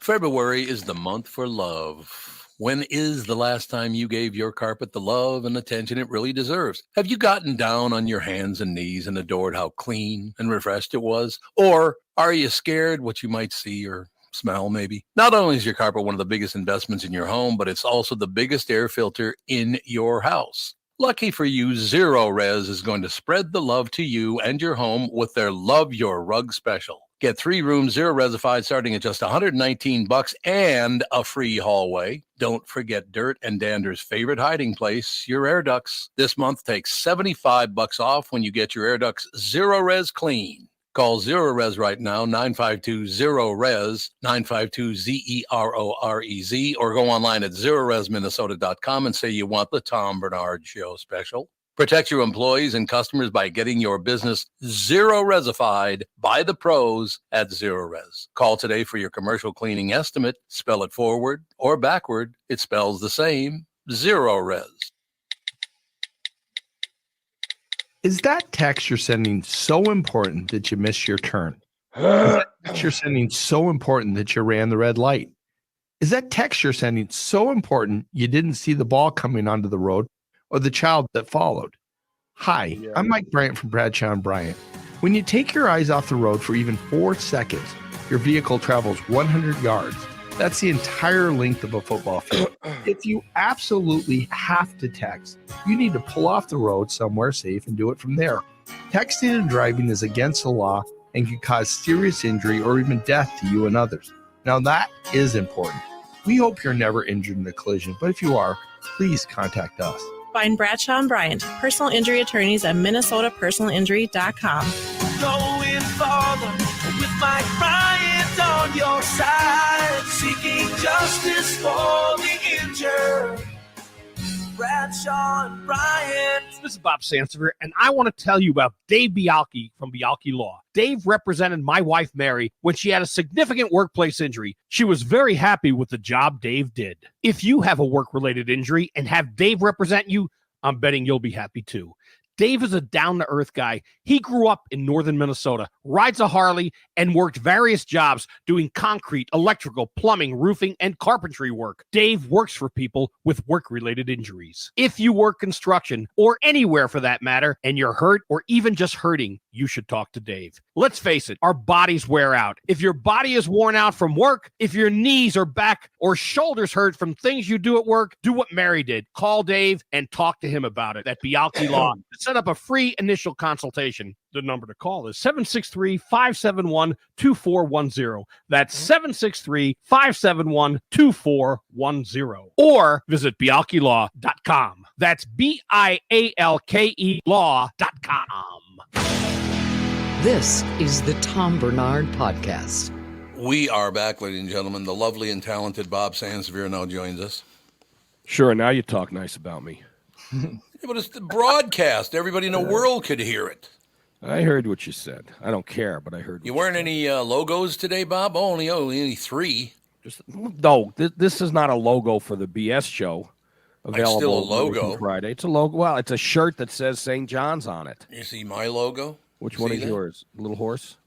February is the month for love. When is the last time you gave your carpet the love and attention it really deserves? Have you gotten down on your hands and knees and adored how clean and refreshed it was? Or are you scared what you might see or smell maybe? Not only is your carpet one of the biggest investments in your home, but it's also the biggest air filter in your house. Lucky for you, Zero Res is going to spread the love to you and your home with their Love Your Rug special. Get 3 rooms, Zero Resified, starting at just $119 and a free hallway. Don't forget dirt and dander's favorite hiding place, your air ducts. This month, take $75 off when you get your air ducts Zero Res clean. Call Zero Res right now, 952-ZERO-RES, 952-ZEROREZ, or go online at zeroresminnesota.com and say you want the Tom Barnard Show special. Protect your employees and customers by getting your business Zero Resified by the pros at Zero Res. Call today for your commercial cleaning estimate. Spell it forward or backward. It spells the same. Zero Res. Is that text you're sending so important that you missed your turn? Is that text you're sending so important that you ran the red light? Is that text you're sending so important you didn't see the ball coming onto the road or the child that followed? Hi, I'm Mike Bryant from Bradshaw and Bryant. When you take your eyes off the road for even 4 seconds, your vehicle travels 100 yards. That's the entire length of a football field. If you absolutely have to text, you need to pull off the road somewhere safe and do it from there. Texting and driving is against the law and can cause serious injury or even death to you and others. Now that is important. We hope you're never injured in a collision, but if you are, please contact us. Find Bradshaw and Bryant, personal injury attorneys at minnesotapersonalinjury.com. Going farther with Mike Bryant on your side, seeking justice for the injured. Bradshaw and Bryant. This is Bob Sansevere, and I want to tell you about Dave Bialke from Bialke Law. Dave represented my wife, Mary, when she had a significant workplace injury. She was very happy with the job Dave did. If you have a work-related injury and have Dave represent you, I'm betting you'll be happy too. Dave is a down-to-earth guy. He grew up in northern Minnesota, rides a Harley, and worked various jobs doing concrete, electrical, plumbing, roofing, and carpentry work. Dave works for people with work-related injuries. If you work construction, or anywhere for that matter, and you're hurt or even just hurting, you should talk to Dave. Let's face it, our bodies wear out. If your body is worn out from work, if your knees or back or shoulders hurt from things you do at work, do what Mary did. Call Dave and talk to him about it at Bialke Law. Set up a free initial consultation. The number to call is 763-571-2410. That's 763-571-2410. Or visit bialkelaw.com. That's BIALKE law.com. This is the Tom Barnard Podcast. We are back, ladies and gentlemen. The lovely and talented Bob Sansevere now joins us. Sure, now you talk nice about me. Yeah, but it's the broadcast. Everybody in the world could hear it. I heard what you said. I don't care, but I heard. You wearing any logos today, Bob? Only 3. No, this is not a logo for the BS show. Available still a logo. Friday. It's a logo. Well, it's a shirt that says St. John's on it. You see my logo? Which one is that? yours? Little horse?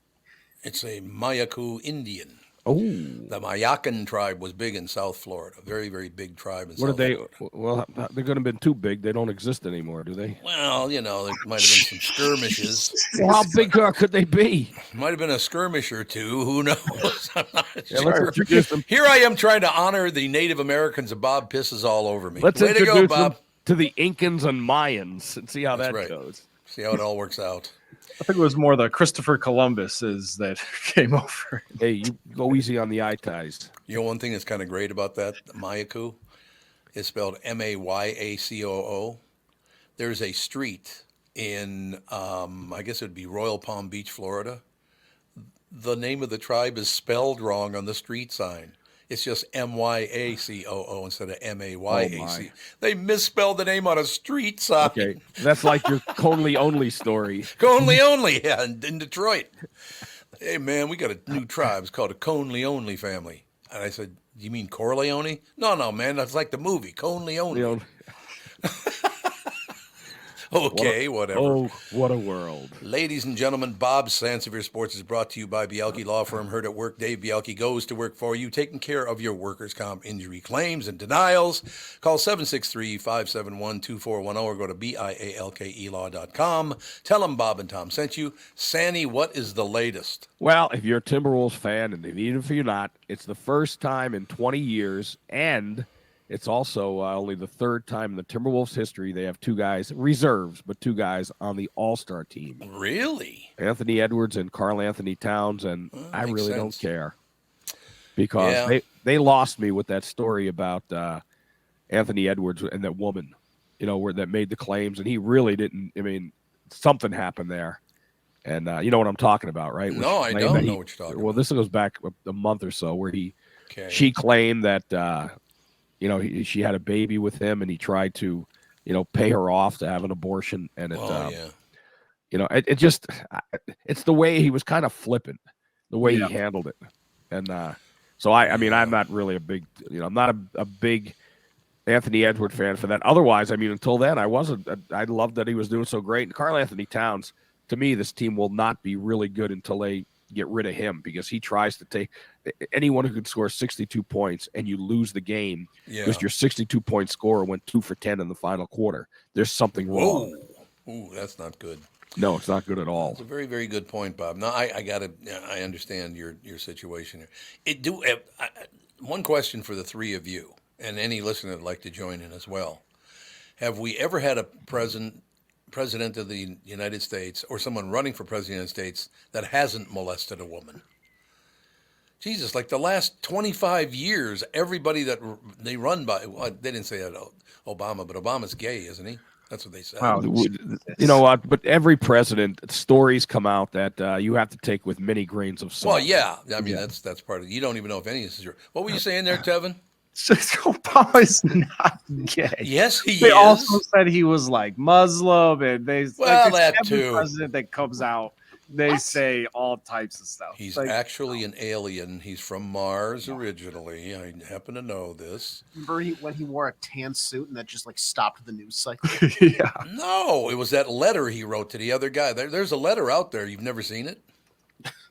It's a Mayaku Indian. Oh. The Mayacan tribe was big in South Florida. Very, very big tribe in What South are they? Florida. Well, they're going to have been too big. They don't exist anymore, do they? Well, there might have been some skirmishes. Well, how big could they be? Might have been a skirmish or two. Who knows? I'm not Yeah, sure. let's introduce them. Here I am trying to honor the Native Americans, and Bob pisses all over me. Let's Way to introduce go, Bob. them to the Incans and Mayans and see how That's that right. goes. See how it all works out. I think it was more the Christopher Columbuses that came over. Hey, you go easy on the eye ties. You know, one thing that's kind of great about that, Mayaku, is spelled Mayaco. There's a street in, I guess it would be Royal Palm Beach, Florida. The name of the tribe is spelled wrong on the street sign. It's just Myacoo instead of Mayac. They misspelled the name on a street sign. Okay, that's like your Conley only story. Conley only, yeah, in Detroit. Hey, man, we got a new tribe. It's called a Conley only family. And I said, you mean Corleone? No, man, that's like the movie, Conley only. Okay, whatever. Oh, what a world. Ladies and gentlemen, Bob Sansevere Sports is brought to you by Bialke Law Firm. Heard at work, Dave Bialke goes to work for you, taking care of your workers' comp injury claims and denials. Call 763-571-2410 or go to BIALKElaw.com. Tell them Bob and Tom sent you. Sandy, what is the latest? Well, if you're a Timberwolves fan, and even if you're not, it's the first time in 20 years, and it's also only the third time in the Timberwolves history they have 2 guys, reserves, but 2 guys on the All-Star team. Really? Anthony Edwards and Karl Anthony Towns, and I really don't care. Because Yeah. they lost me with that story about Anthony Edwards and that woman, where that made the claims, and he really didn't. I mean, something happened there. And you know what I'm talking about, right? No, I don't know what you're talking Well, this goes back a month or so where she claimed that she had a baby with him, and he tried to, pay her off to have an abortion, and it's the way he was kind of flippant, the way he handled it, and so I'm not really a big, I'm not a big Anthony Edwards fan for that. Otherwise, until then, I wasn't. I loved that he was doing so great. And Karl Anthony Towns, to me, this team will not be really good until they get rid of him, because he tries to take anyone who can score 62 points and you lose the game because your 62-point scorer went 2 for 10 in the final quarter. There's something wrong. Ooh, that's not good. No, it's not good at all. That's a very, very good point, Bob. No, I understand your situation here. one question for the three of you, and any listener that'd like to join in as well. Have we ever had a president of the United States or someone running for president of the United States that hasn't molested a woman? Jesus, like the last 25 years, everybody that they run by, well, they didn't say that Obama, but Obama's gay, isn't he? That's what they said. Wow. You know what? But every president, stories come out that you have to take with many grains of salt. Well, yeah. I mean, that's part of it. You don't even know if any of this is true. What were you saying there, Tevin? Obama's not gay. Yes, he They is. also said he was like Muslim, and they Well, like, that every too. president that comes out, they say all types of stuff. He's Like, actually an alien. He's from Mars originally. I happen to know this. Remember when he wore a tan suit and that just like stopped the news cycle? Yeah. No, it was that letter he wrote to the other guy. There's a letter out there. You've never seen it?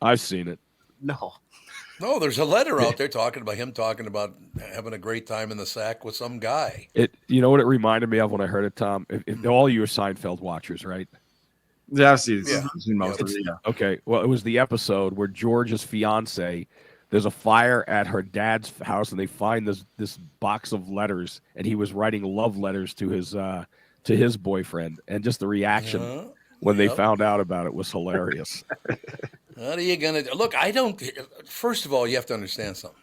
I've seen it. No. No, there's a letter out there talking about having a great time in the sack with some guy. You know what it reminded me of when I heard it, Tom? If all you are Seinfeld watchers, right? Yeah, I've seen most of It's- it. Yeah. Okay. Well, it was the episode where George's fiance, there's a fire at her dad's house, and they find this box of letters, and he was writing love letters to his boyfriend, and just the reaction when they found out about it was hilarious. What are you gonna do? Look, I don't. First of all, you have to understand something.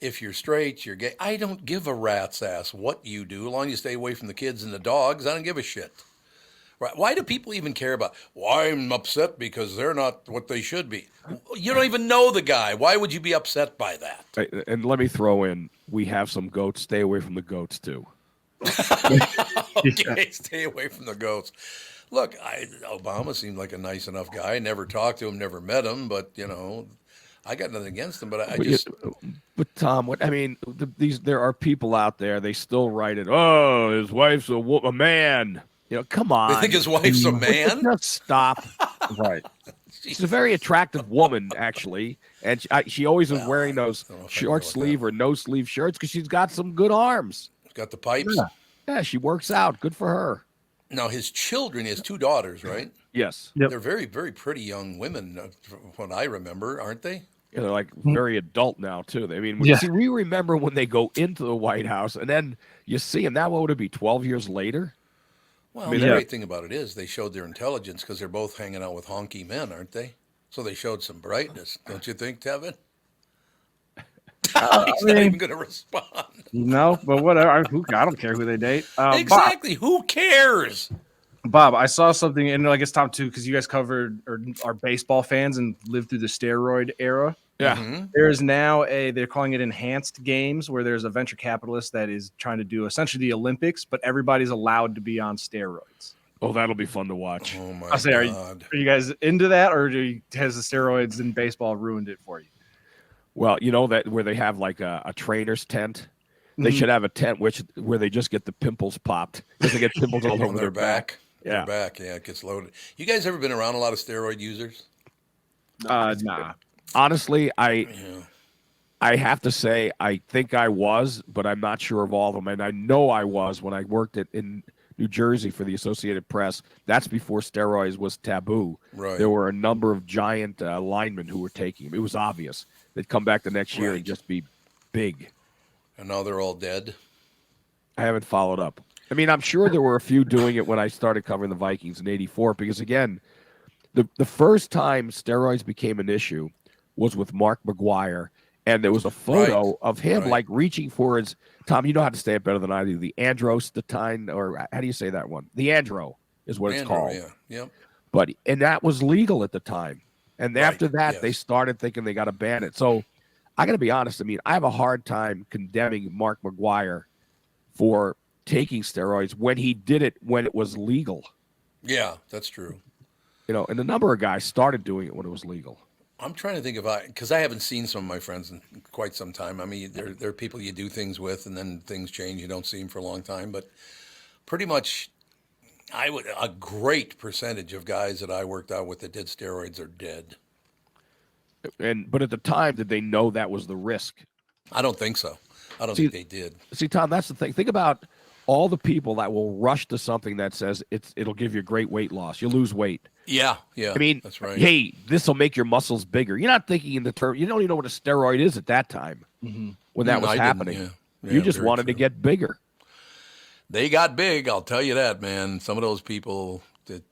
If you're straight, you're gay. I don't give a rat's ass what you do, as long as you stay away from the kids and the dogs. I don't give a shit. Right? Why do people even care about? Well, I'm upset because they're not what they should be. You don't even know the guy. Why would you be upset by that? And let me throw in, we have some goats. Stay away from the goats too. Okay, stay away from the goats. Look, Obama seemed like a nice enough guy. Never talked to him, never met him, but I got nothing against him. But But Tom, there are people out there. They still write it. Oh, his wife's a man. Come on. They think his wife's a man? Just stop. Right. She's a very attractive woman, actually, and she always was wearing those short sleeve or no sleeve shirts because she's got some good arms. She's got the pipes. Yeah, she works out. Good for her. Now, his children, he has two daughters, right? Yes. They're very, very pretty young women, from what I remember, aren't they? Yeah, they're like very adult now, too. Yeah. See, we remember when they go into the White House and then you see them. Now, what would it be, 12 years later? Well, the great thing about it is they showed their intelligence because they're both hanging out with honky men, aren't they? So they showed some brightness, don't you think, Tevin? He's not even going to respond. No, but whatever. I don't care who they date. Exactly. Who cares? Bob, I saw something, and I guess Tom too, because you guys covered or are baseball fans and lived through the steroid era. Yeah. Mm-hmm. There's now they're calling it enhanced games, where there's a venture capitalist that is trying to do essentially the Olympics, but everybody's allowed to be on steroids. Oh, that'll be fun to watch. Oh my I say, are you guys into that, or has the steroids in baseball ruined it for you? Well, that where they have like a trainer's tent, they Mm-hmm. should have a tent where they just get the pimples popped because they get pimples all over On their back. Their back, it gets loaded. You guys ever been around a lot of steroid users? Nah. Honestly, I have to say I think I was, but I'm not sure of all of them. And I know I was when I worked in New Jersey for the Associated Press. That's before steroids was taboo. Right. There were a number of giant linemen who were taking them. It was obvious. They'd come back the next year and just be big. And now they're all dead. I haven't followed up. I mean, I'm sure there were a few doing it when I started covering the Vikings in '84, because again, the first time steroids became an issue was with Mark McGuire, and there was a photo of him like reaching for his, Tom, you know how to say it better than I do, the androstatine, or how do you say that one? The andro is what it's called. Yeah. And that was legal at the time. And after that, they started thinking they got to ban it. So I got to be honest. I mean, I have a hard time condemning Mark McGuire for taking steroids when he did it when it was legal. Yeah, that's true. And a number of guys started doing it when it was legal. I'm trying to think because I haven't seen some of my friends in quite some time. I mean, there are people you do things with, and then things change. You don't see them for a long time, but pretty much, a great percentage of guys that I worked out with that did steroids are dead. But at the time, did they know that was the risk? I don't think so. I don't think they did. See, Tom, that's the thing. Think about all the people that will rush to something that says it'll give you great weight loss. You lose weight. Yeah. I mean, that's right. Hey, this will make your muscles bigger. You're not thinking in the term. You don't even know what a steroid is at that time. when that was I didn't, happening. yeah. You Yeah, just very wanted to true. get bigger. They got big, I'll tell you that, man. Some of those people that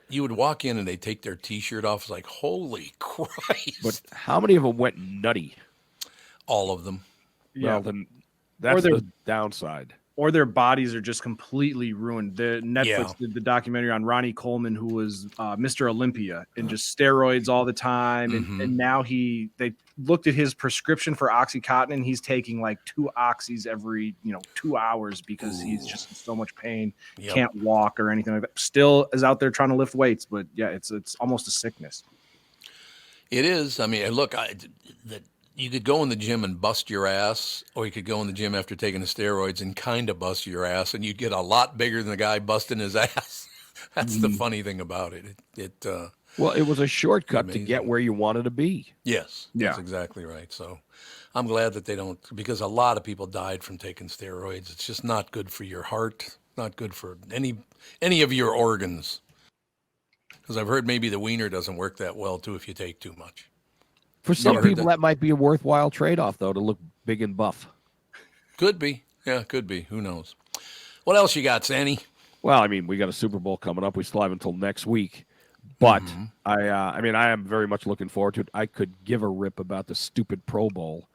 you would walk in and they take their T-shirt off. It's like, holy Christ! But how many of them went nutty? All of them. Yeah. Well, then that's their- the downside. Or their bodies are just completely ruined. The Netflix Yeah. did the documentary on Ronnie Coleman, who was Mr. Olympia, and just steroids all the time. And now they looked at his prescription for OxyContin, and he's taking like 2 oxys every 2 hours because he's just in so much pain, Yep. can't walk or anything like that. Still is out there trying to lift weights, but yeah, it's almost a sickness. It is. I mean, look, you could go in the gym and bust your ass, or you could go in the gym after taking the steroids and kind of bust your ass, and you'd get a lot bigger than the guy busting his ass. That's the funny thing about it. Well, it was a shortcut amazing. to get where you wanted to be. Yes, that's exactly right. So I'm glad that they don't, because a lot of people died from taking steroids. It's just not good for your heart, not good for any of your organs. Because I've heard maybe the wiener doesn't work that well, too, if you take too much. For some Never heard people, that might be a worthwhile trade-off, though, to look big and buff. Could be. Yeah, could be. Who knows? What else you got, Sandy? Well, I mean, we got a Super Bowl coming up. We still have until next week. But, I am very much looking forward to it. I could give a rip about the stupid Pro Bowl.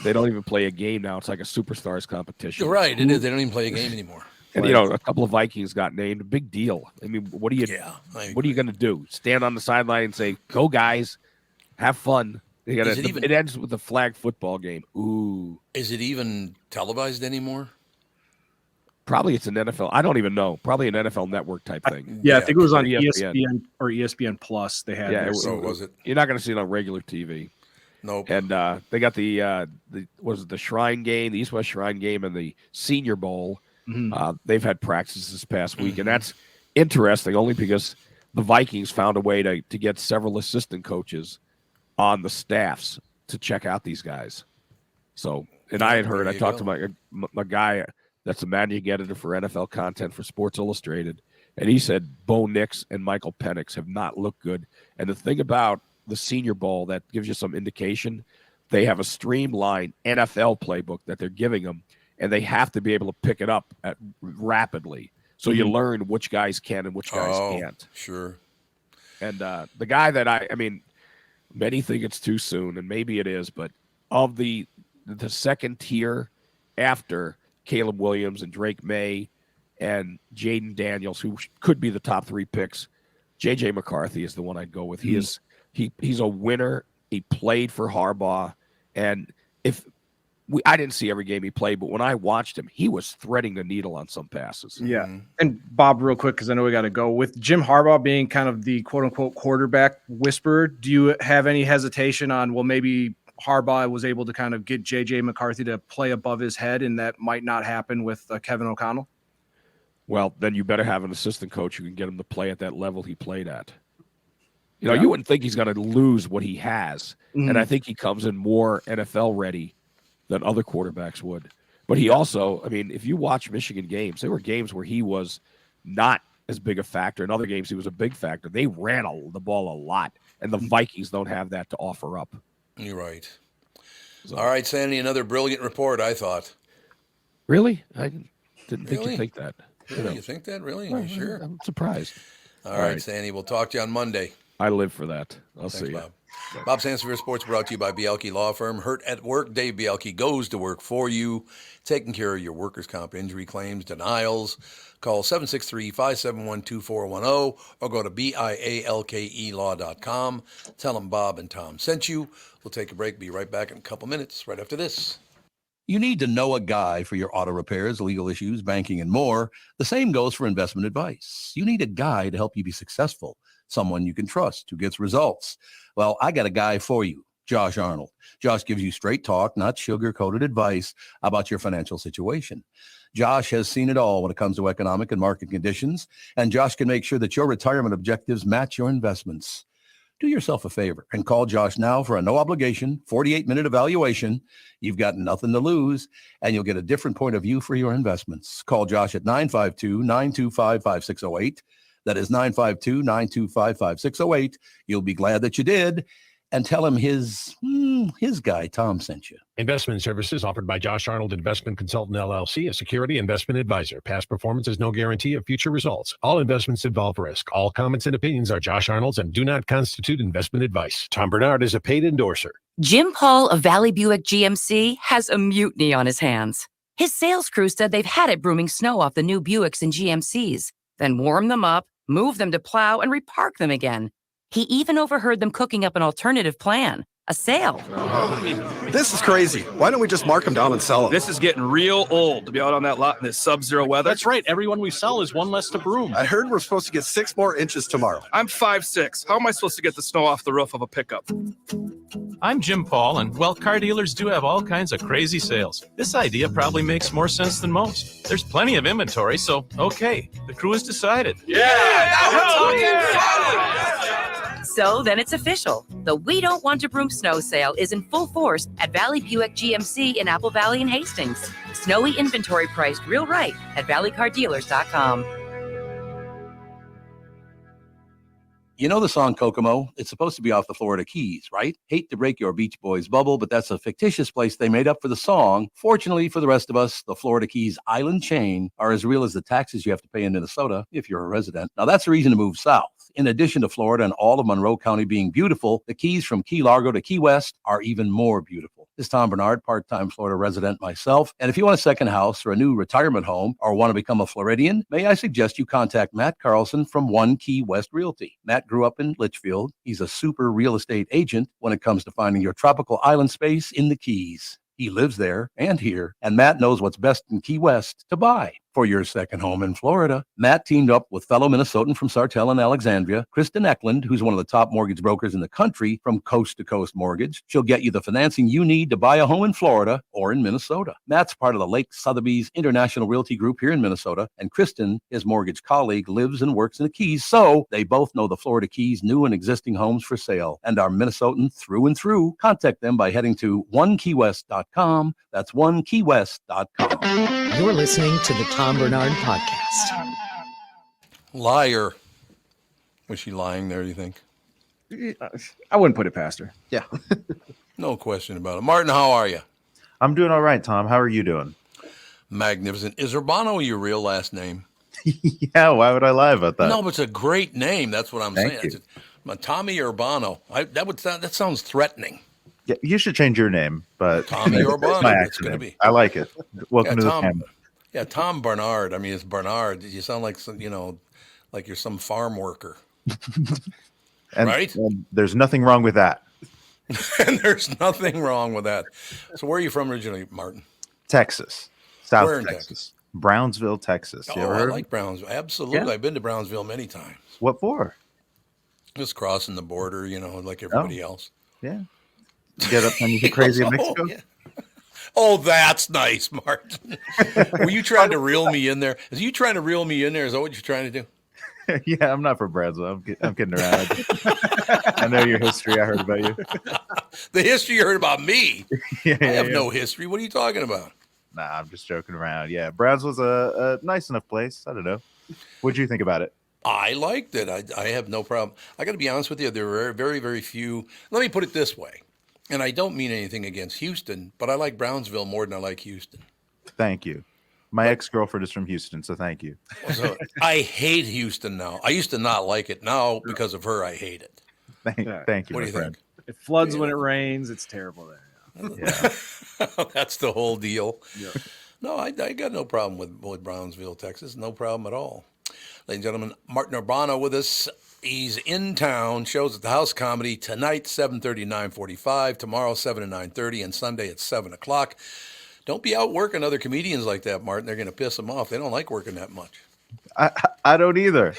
They don't even play a game now. It's like a Superstars competition. You're right. It is. They don't even play a game anymore. And, a couple of Vikings got named. Big deal. I mean, what are you going to do? Stand on the sideline and say, go, guys. Have fun. It ends with a flag football game. Ooh. Is it even televised anymore? Probably it's an NFL. I don't even know. Probably an NFL Network type thing. Yeah, I think it was on ESPN or ESPN Plus. They had. Yeah, was it? You're not going to see it on regular TV. Nope. And they got the Shrine game, the East-West Shrine game, and the Senior Bowl. They've had practices this past week, and that's interesting only because the Vikings found a way to get several assistant coaches on the staffs to check out these guys. So, and I had heard, I talked to my guy that's a managing editor for NFL content for Sports Illustrated, and he said Bo Nix and Michael Penix have not looked good. And the thing about the Senior Bowl that gives you some indication, they have a streamlined NFL playbook that they're giving them, and they have to be able to pick it up rapidly. So you learn which guys can and which guys can't. Sure. And the guy that I mean, many think it's too soon, and maybe it is, but of the second tier after Caleb Williams and Drake May and Jaden Daniels, who could be the top 3 picks, J.J. McCarthy is the one I'd go with. He's a winner. He played for Harbaugh, and I didn't see every game he played, but when I watched him, he was threading the needle on some passes. Yeah. And Bob, real quick, because I know we got to go. With Jim Harbaugh being kind of the quote-unquote quarterback whisperer, do you have any hesitation on, well, maybe Harbaugh was able to kind of get J.J. McCarthy to play above his head, and that might not happen with Kevin O'Connell? Well, then you better have an assistant coach who can get him to play at that level he played at. You wouldn't think he's going to lose what he has, and I think he comes in more NFL ready than other quarterbacks would. But he also, I mean, if you watch Michigan games, there were games where he was not as big a factor. In other games, he was a big factor. They ran the ball a lot, and the Vikings don't have that to offer up. You're right. So. All right, Sandy, another brilliant report, I thought. Really? I didn't think you'd think that. Really? You think that? Really? Are you sure? I'm surprised. All right, Sandy, we'll talk to you on Monday. I live for that. I'll Thanks, see you. Bob. Bob Sansevere Sports brought to you by Bielke Law Firm. Hurt at work, Dave Bielke goes to work for you, taking care of your workers' comp injury claims, denials. Call 763-571-2410 or go to BIALKElaw.com. Tell them Bob and Tom sent you. We'll take a break. Be right back in a couple minutes right after this. You need to know a guy for your auto repairs, legal issues, banking, and more. The same goes for investment advice. You need a guy to help you be successful, someone you can trust who gets results. Well, I got a guy for you, Josh Arnold. Josh gives you straight talk, not sugar-coated advice about your financial situation. Josh has seen it all when it comes to economic and market conditions, and Josh can make sure that your retirement objectives match your investments. Do yourself a favor and call Josh now for a no-obligation, 48-minute evaluation. You've got nothing to lose, and you'll get a different point of view for your investments. Call Josh at 952-925-5608. That is 952-925-5608. You'll be glad that you did. and tell him his guy, Tom, sent you. Investment services offered by Josh Arnold Investment Consultant LLC, a security investment advisor. Past performance is no guarantee of future results. All investments involve risk. All comments and opinions are Josh Arnold's and do not constitute investment advice. Tom Barnard is a paid endorser. Jim Paul of Valley Buick GMC has a mutiny on his hands. His sales crew said they've had it brooming snow off the new Buicks and GMCs, then warm them up, move them to plow, and repark them again. He even overheard them cooking up an alternative plan, a sale. This is crazy. Why don't we just mark them down and sell them? This is getting real old to be out on that lot in this sub-zero weather. That's right. Everyone we sell is one less to broom. I heard we're supposed to get 6 more inches tomorrow. I'm 5'6". How am I supposed to get the snow off the roof of a pickup? I'm Jim Paul, and well, car dealers do have all kinds of crazy sales. This idea probably makes more sense than most. There's plenty of inventory, so okay, the crew has decided. So then it's official. The We Don't Want to Broom snow sale is in full force at Valley Buick GMC in Apple Valley and Hastings. Snowy inventory priced real right at valleycardealers.com. You know the song Kokomo? It's supposed to be off the Florida Keys, right? Hate to break your Beach Boys bubble, but that's a fictitious place they made up for the song. Fortunately for the rest of us, the Florida Keys island chain are as real as the taxes you have to pay in Minnesota if you're a resident. Now that's a reason to move south. In addition to Florida and all of Monroe County being beautiful, the Keys from Key Largo to Key West are even more beautiful. This is Tom Barnard, part-time Florida resident myself. And if you want a second house or a new retirement home or want to become a Floridian, may I suggest you contact Matt Carlson from One Key West Realty. Matt grew up in Litchfield. He's a super real estate agent when it comes to finding your tropical island space in the Keys. He lives there and here, and Matt knows what's best in Key West to buy for your second home in Florida. Matt teamed up with fellow Minnesotan from Sartell and Alexandria, Kristen Eklund, who's one of the top mortgage brokers in the country from Coast to Coast Mortgage. She'll get you the financing you need to buy a home in Florida or in Minnesota. Matt's part of the Lake Sotheby's International Realty Group here in Minnesota, and Kristen, his mortgage colleague, lives and works in the Keys, so they both know the Florida Keys' new and existing homes for sale and are Minnesotan through and through. Contact them by heading to onekeywest.com. That's onekeywest.com. You're listening to the Tom Barnard Podcast. Liar. Was she lying there, do you think? I wouldn't put it past her. Yeah. No question about it. Martin, how are you? I'm doing all right, Tom. How are you doing? Magnificent. Is Urbano your real last name? Yeah, why would I lie about that? No, but it's a great name. That's what I'm Thank saying. you. Tommy Urbano. That sounds threatening. Yeah, you should change your name, but Tommy Urbano. my It's going to be. I like it. Welcome to the family. Yeah, Tom Barnard. I mean, it's Barnard. You sound like some, like you're some farm worker. Right? And there's nothing wrong with that. And there's nothing wrong with that. So where are you from originally, Martin? Texas. South Where in Texas. Brownsville, Texas. You ever I heard? like Brownsville. Absolutely. Yeah. I've been to Brownsville many times. What for? Just crossing the border, like everybody else. Yeah. Get up and get crazy in Mexico? Yeah. Oh, that's nice, Martin. Were you trying to reel me in there? Is you trying to reel me in there? Is that what you're trying to do? Yeah, I'm not from Brownsville. I'm kidding around. I know your history. I heard about you. The history you heard about me? Yeah, I have no history. What are you talking about? Nah, I'm just joking around. Yeah, Brownsville's a nice enough place. I don't know. What'd you think about it? I liked it. I have no problem. I got to be honest with you. There were very, very few. Let me put it this way. And I don't mean anything against Houston, but I like Brownsville more than I like Houston. Thank you. My ex-girlfriend is from Houston, so thank you. So I hate Houston now. I used to not like it. Now, because of her, I hate it. Thank you. What do you think? It floods when it rains. It's terrible there. Yeah. That's the whole deal. Yeah. No, I got no problem with Brownsville, Texas. No problem at all. Ladies and gentlemen, Martin Urbano with us. He's in town. Shows at the House Comedy tonight, 7:30, 9:45. Tomorrow, 7 to 9:30, and Sunday at 7 o'clock. Don't be out working other comedians like that, Martin. They're going to piss them off. They don't like working that much. I don't either.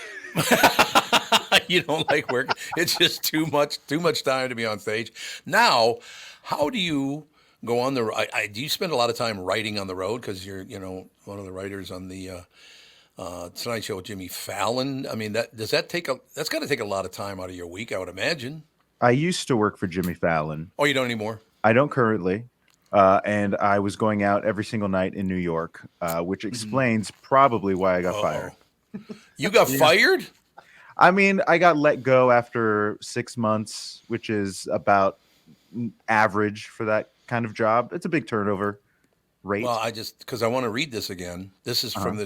You don't like working. It's just too much time to be on stage. Now, how do you go on the? Do you spend a lot of time writing on the road because you're one of the writers on the Tonight Show with Jimmy Fallon? I mean, that's got to take a lot of time out of your week, I would imagine. I used to work for Jimmy Fallon. Oh, you don't anymore? I don't currently. And I was going out every single night in New York, which explains probably why I got fired. You got fired? I mean, I got let go after 6 months, which is about average for that kind of job. It's a big turnover rate. Well, because I want to read this again. This is from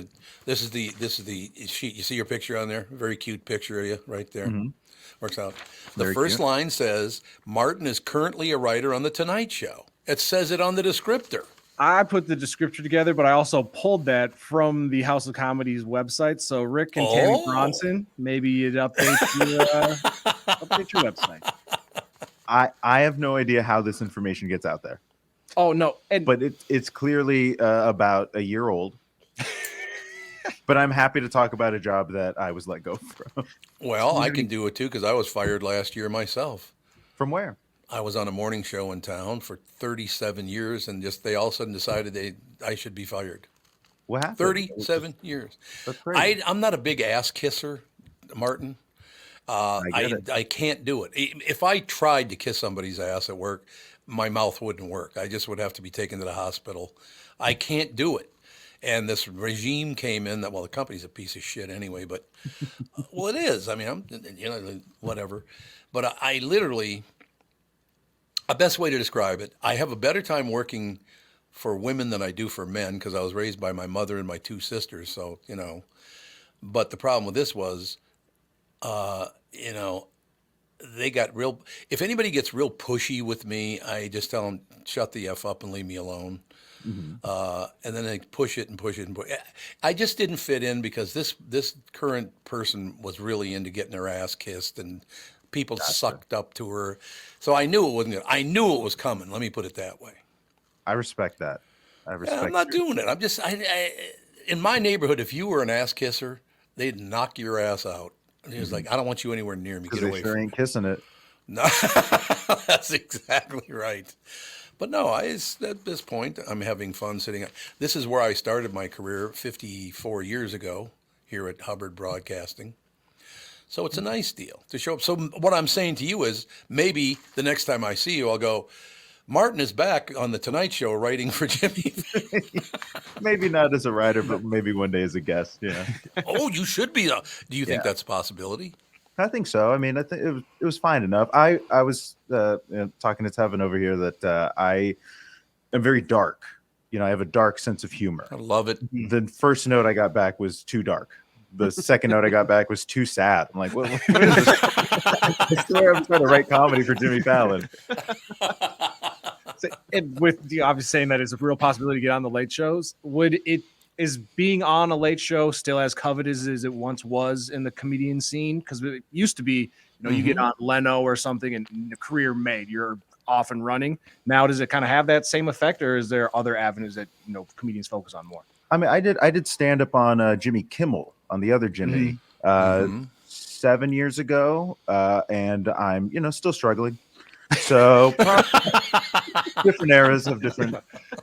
this is the sheet. You see your picture on there? Very cute picture of you right there. Mhm. Works out. The Very first cute. line says, Martin is currently a writer on The Tonight Show. It says it on the descriptor. I put the descriptor together, but I also pulled that from the House of Comedy's website. So Rick and Tammy Bronson, maybe it updates your website. I have no idea how this information gets out there. Oh no, but it's clearly about a year old. But I'm happy to talk about a job that I was let go from. Well, I can do it too because I was fired last year myself. From where? I was on a morning show in town for 37 years, and they all of a sudden decided I should be fired. What happened? 37 years. That's crazy. I'm not a big ass kisser, Martin. I can't do it. If I tried to kiss somebody's ass at work, my mouth wouldn't work. I just would have to be taken to the hospital. I can't do it. And this regime came in the company's a piece of shit anyway, but well, it is. I mean, whatever. But I literally, a best way to describe it, I have a better time working for women than I do for men because I was raised by my mother and my two sisters. So, but the problem with this was, they got real, if anybody gets real pushy with me, I just tell them, shut the F up and leave me alone. Mm-hmm. And then they push it and push it and push it. I just didn't fit in because this current person was really into getting her ass kissed and people sucked up to her. So I knew it wasn't good. I knew it was coming. Let me put it that way. I respect that. I'm not doing it. I'm just, in my neighborhood, if you were an ass kisser, they'd knock your ass out. And he was like, I don't want you anywhere near me. Get away from me. Ain't kissing it. No, that's exactly right. But no, at this point, I'm having fun sitting. This is where I started my career 54 years ago here at Hubbard Broadcasting. So it's a nice deal to show up. So what I'm saying to you is maybe the next time I see you, I'll go, Martin is back on The Tonight Show writing for Jimmy. Maybe not as a writer, but maybe one day as a guest. Yeah. Oh, you should be. Do you think that's a possibility? I think so. I mean, I think it was fine enough. I was talking to Tevin over here that I am very dark. I have a dark sense of humor. I love it. The first note I got back was too dark. The second note I got back was too sad. I'm like, what is this? I swear I'm trying to write comedy for Jimmy Fallon. So, and with the obvious saying that it's a real possibility to get on the late shows, is being on a late show still as coveted as it once was in the comedian scene? Because it used to be, you get on Leno or something and the career made, you're off and running. Now, does it kind of have that same effect, or is there other avenues that comedians focus on more? I mean, I did stand up on Jimmy Kimmel, on the other Jimmy, 7 years ago, and I'm still struggling. So different eras of different.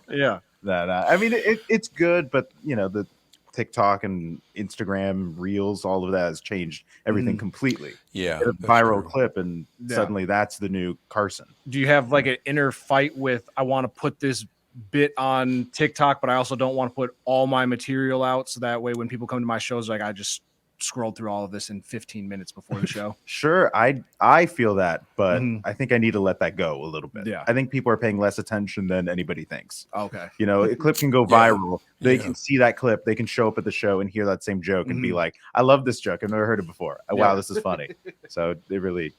Yeah. That I mean, it's good, but the TikTok and Instagram Reels, all of that has changed everything completely. Yeah, a viral clip, and suddenly that's the new Carson. Do you have like an inner fight with, I want to put this bit on TikTok, but I also don't want to put all my material out, so that way when people come to my shows, like I just scrolled through all of this in 15 minutes before the show? Sure, I feel that, but I think I need to let that go a little bit. Yeah, I think people are paying less attention than anybody thinks. Okay, a clip can go viral. They can see that clip, they can show up at the show and hear that same joke and be like, I love this joke, I've never heard it before. Wow, this is funny. So it really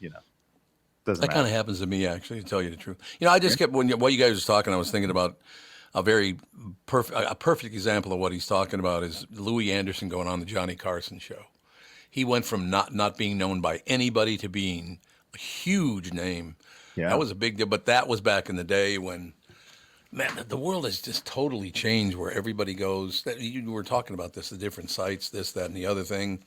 doesn't that kind of happens to me, actually, to tell you the truth. I just kept, while you guys were talking, I was thinking about a perfect example of what he's talking about is Louis Anderson going on the Johnny Carson show. He went from not being known by anybody to being a huge name. Yeah. That was a big deal, but that was back in the day when, man, the world has just totally changed where everybody goes. You were talking about this, the different sites, this, that, and the other thing.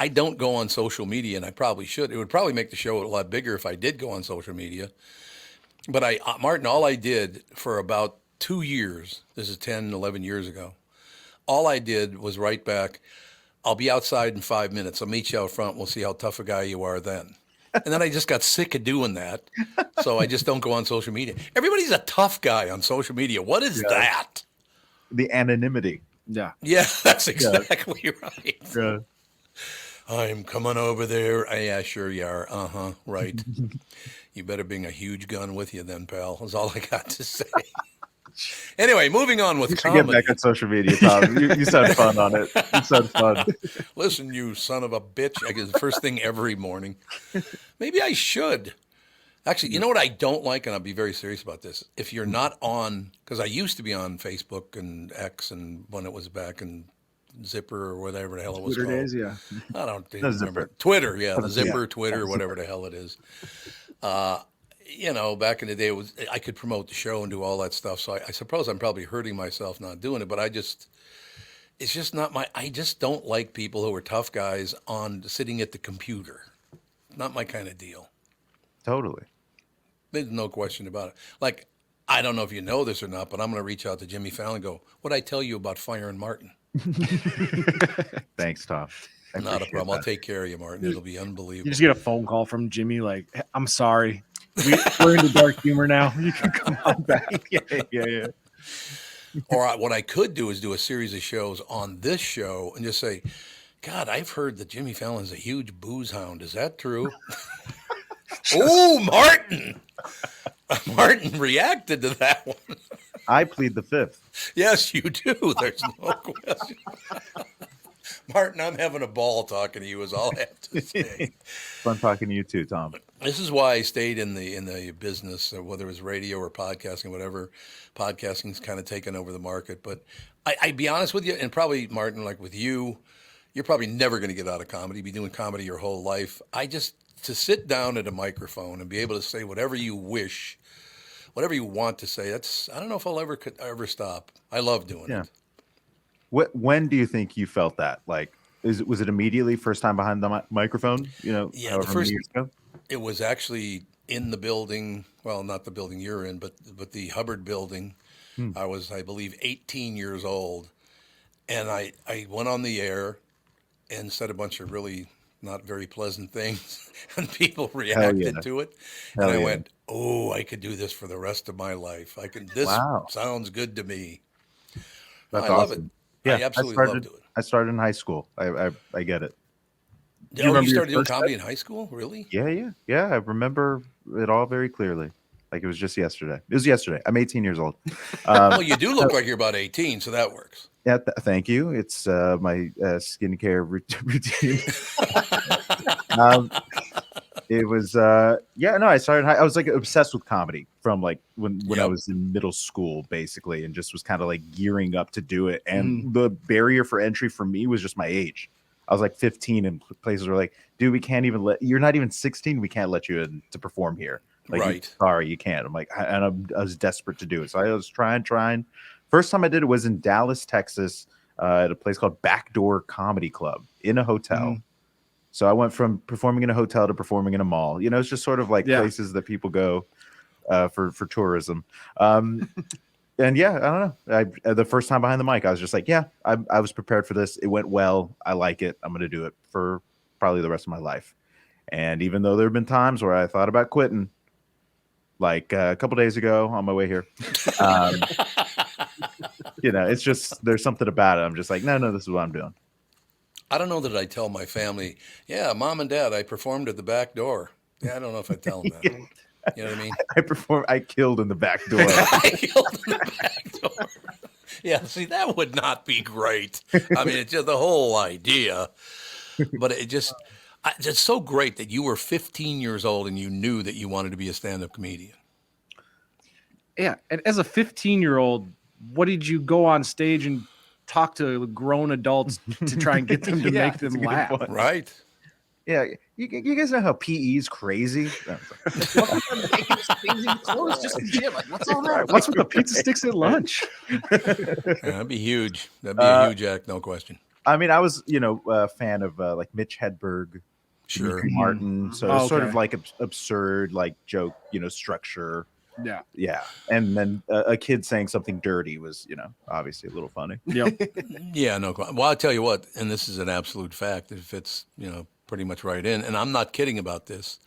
I don't go on social media, and I probably should. It would probably make the show a lot bigger if I did go on social media. But Martin, all I did for about 2 years, this is 10, 11 years ago, all I did was write back, I'll be outside in 5 minutes. I'll meet you out front. We'll see how tough a guy you are then. And then I just got sick of doing that. So I just don't go on social media. Everybody's a tough guy on social media. What is that? The anonymity. Yeah. Yeah, that's exactly right. Yeah. I'm coming over there. Yeah, sure you are. Uh-huh, right. You better bring a huge gun with you then, pal. Is all I got to say. Anyway, moving on with You should comedy. get back on social media, Tom. You sound fun on it. You sound fun. Listen, you son of a bitch. I get the first thing every morning. Maybe I should. Actually, you know what I don't like, and I'll be very serious about this. If you're not on, because I used to be on Facebook and X, and when it was back in Zipper or whatever the hell it was Twitter called. days, yeah. I don't No, remember. Zipper. Twitter, yeah, the Zipper, Yeah. Twitter, whatever the hell it is. You know, back in the day, I could promote the show and do all that stuff. So I suppose I'm probably hurting myself not doing it. But it's just not I just don't like people who are tough guys on sitting at the computer. Not my kind of deal. Totally. There's no question about it. Like, I don't know if you know this or not, but I'm going to reach out to Jimmy Fallon and go, what'd I tell you about firing Martin? Thanks, Tom. I Not a appreciate problem. I'll that. take care of you, Martin. It'll be unbelievable. You just get a phone call from Jimmy like, I'm sorry. We're into dark humor now. You can come on back. Yeah. Or what I could do is do a series of shows on this show and just say, God, I've heard that Jimmy Fallon's a huge booze hound. Is that true? Oh, Martin. Martin reacted to that one. I plead the fifth. Yes, you do. There's no question. Martin, I'm having a ball talking to you is all I have to say. Fun talking to you too, Tom. This is why I stayed in the business, whether it was radio or podcasting, whatever. Podcasting's kind of taken over the market. But I'd be honest with you, and probably, Martin, like with you, you're probably never going to get out of comedy, be doing comedy your whole life. To sit down at a microphone and be able to say whatever you wish, whatever you want to say, I don't know if I'll ever stop. I love doing it. When do you think you felt that? Like, was it immediately first time behind the microphone? You know, Yeah, however the first many years ago? it was actually in the building. Well, not the building you're in, but the Hubbard building. I was, I believe, 18 years old, and I went on the air and said a bunch of really not very pleasant things, and people reacted to it. Hell And I yeah. went, "Oh, I could do this for the rest of my life. This Wow. sounds good to me." That's I love it. awesome. Yeah, I absolutely love doing it. I started in high school. I get it. You started doing comedy in high school? Really? Yeah. I remember it all very clearly. Like it was just yesterday. It was yesterday. I'm 18 years old. Well, you do look like you're about 18, so that works. Yeah, thank you. It's my skincare routine. It was I started I was like obsessed with comedy from like when I was in middle school basically, and just was kind of like gearing up to do it. And the barrier for entry for me was just my age. I was like 15, and places were like, dude, we can't even you're not even 16, we can't let you in to perform here. Like, right. Sorry, you can't. I'm like, I was desperate to do it. So I was trying. First time I did it was in Dallas, Texas, at a place called Backdoor Comedy Club in a hotel. So I went from performing in a hotel to performing in a mall. You know, it's just sort of like places that people go for tourism. And yeah, I don't know. The first time behind the mic, I was just like, I was prepared for this. It went well. I like it. I'm going to do it for probably the rest of my life. And even though there have been times where I thought about quitting, like a couple days ago on my way here, you know, it's just, there's something about it. I'm just like, no, this is what I'm doing. I don't know that I tell my family, Mom and Dad, I performed at the back door. Yeah, I don't know if I tell them that. You know what I mean? I killed in the back door. I killed in the back door. Yeah, see, that would not be great. I mean, it's just the whole idea. But it's so great that you were 15 years old and you knew that you wanted to be a stand-up comedian. Yeah, and as a 15-year-old, what did you go on stage and talk to grown adults to try and get them to make them laugh? Right. Yeah, you guys know how PE is crazy. Clothes just in the gym. Like, what's all that? What's with the pizza sticks at lunch? That'd be huge. That'd be a huge act, no question. I mean, I was, a fan of like Mitch Hedberg, Sure, Martin. So it's sort of like absurd, like joke, structure. Yeah. And then a kid saying something dirty was, obviously a little funny. Yeah, no question. Well, I'll tell you what, and this is an absolute fact. It fits, pretty much right in. And I'm not kidding about this.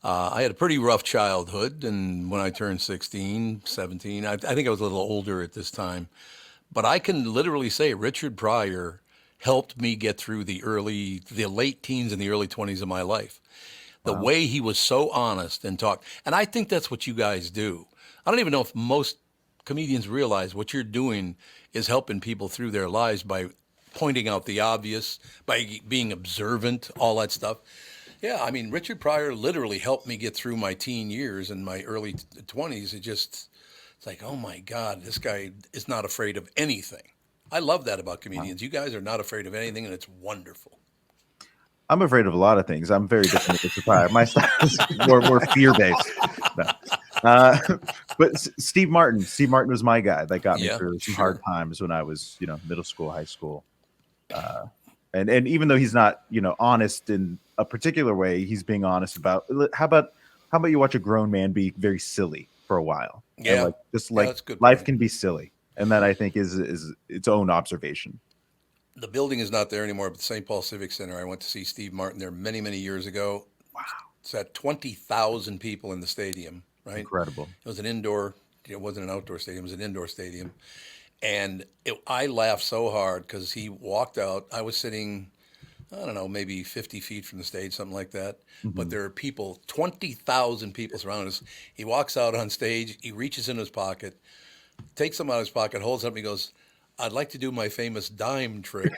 I had a pretty rough childhood. And when I turned 16, 17, I think I was a little older at this time. But I can literally say Richard Pryor helped me get through the late teens and the early 20s of my life. The way he was so honest and talked. And I think that's what you guys do. I don't even know if most comedians realize what you're doing is helping people through their lives by pointing out the obvious, by being observant, all that stuff. Yeah, I mean, Richard Pryor literally helped me get through my teen years and my early 20s. It's like, oh my God, this guy is not afraid of anything. I love that about comedians. You guys are not afraid of anything, and it's wonderful. I'm afraid of a lot of things. I'm very different with Richard Pryor. My style is more fear-based. No. But Steve Martin was my guy that got me through some hard times when I was, middle school, high school. And even though he's not, honest in a particular way, he's being honest about how about you watch a grown man be very silly for a while? Yeah. And life can be silly. And that I think is its own observation. The building is not there anymore, but the St. Paul Civic Center, I went to see Steve Martin there many, many years ago. Wow. It's at 20,000 people in the stadium, right? Incredible. It was an indoor, it wasn't an outdoor stadium, it was an indoor stadium. And I laughed so hard because he walked out. I was sitting, I don't know, maybe 50 feet from the stage, something like that. Mm-hmm. But there are people, 20,000 people surrounding us. He walks out on stage, he reaches in his pocket, takes them out of his pocket, holds them up, and he goes, I'd like to do my famous dime trick.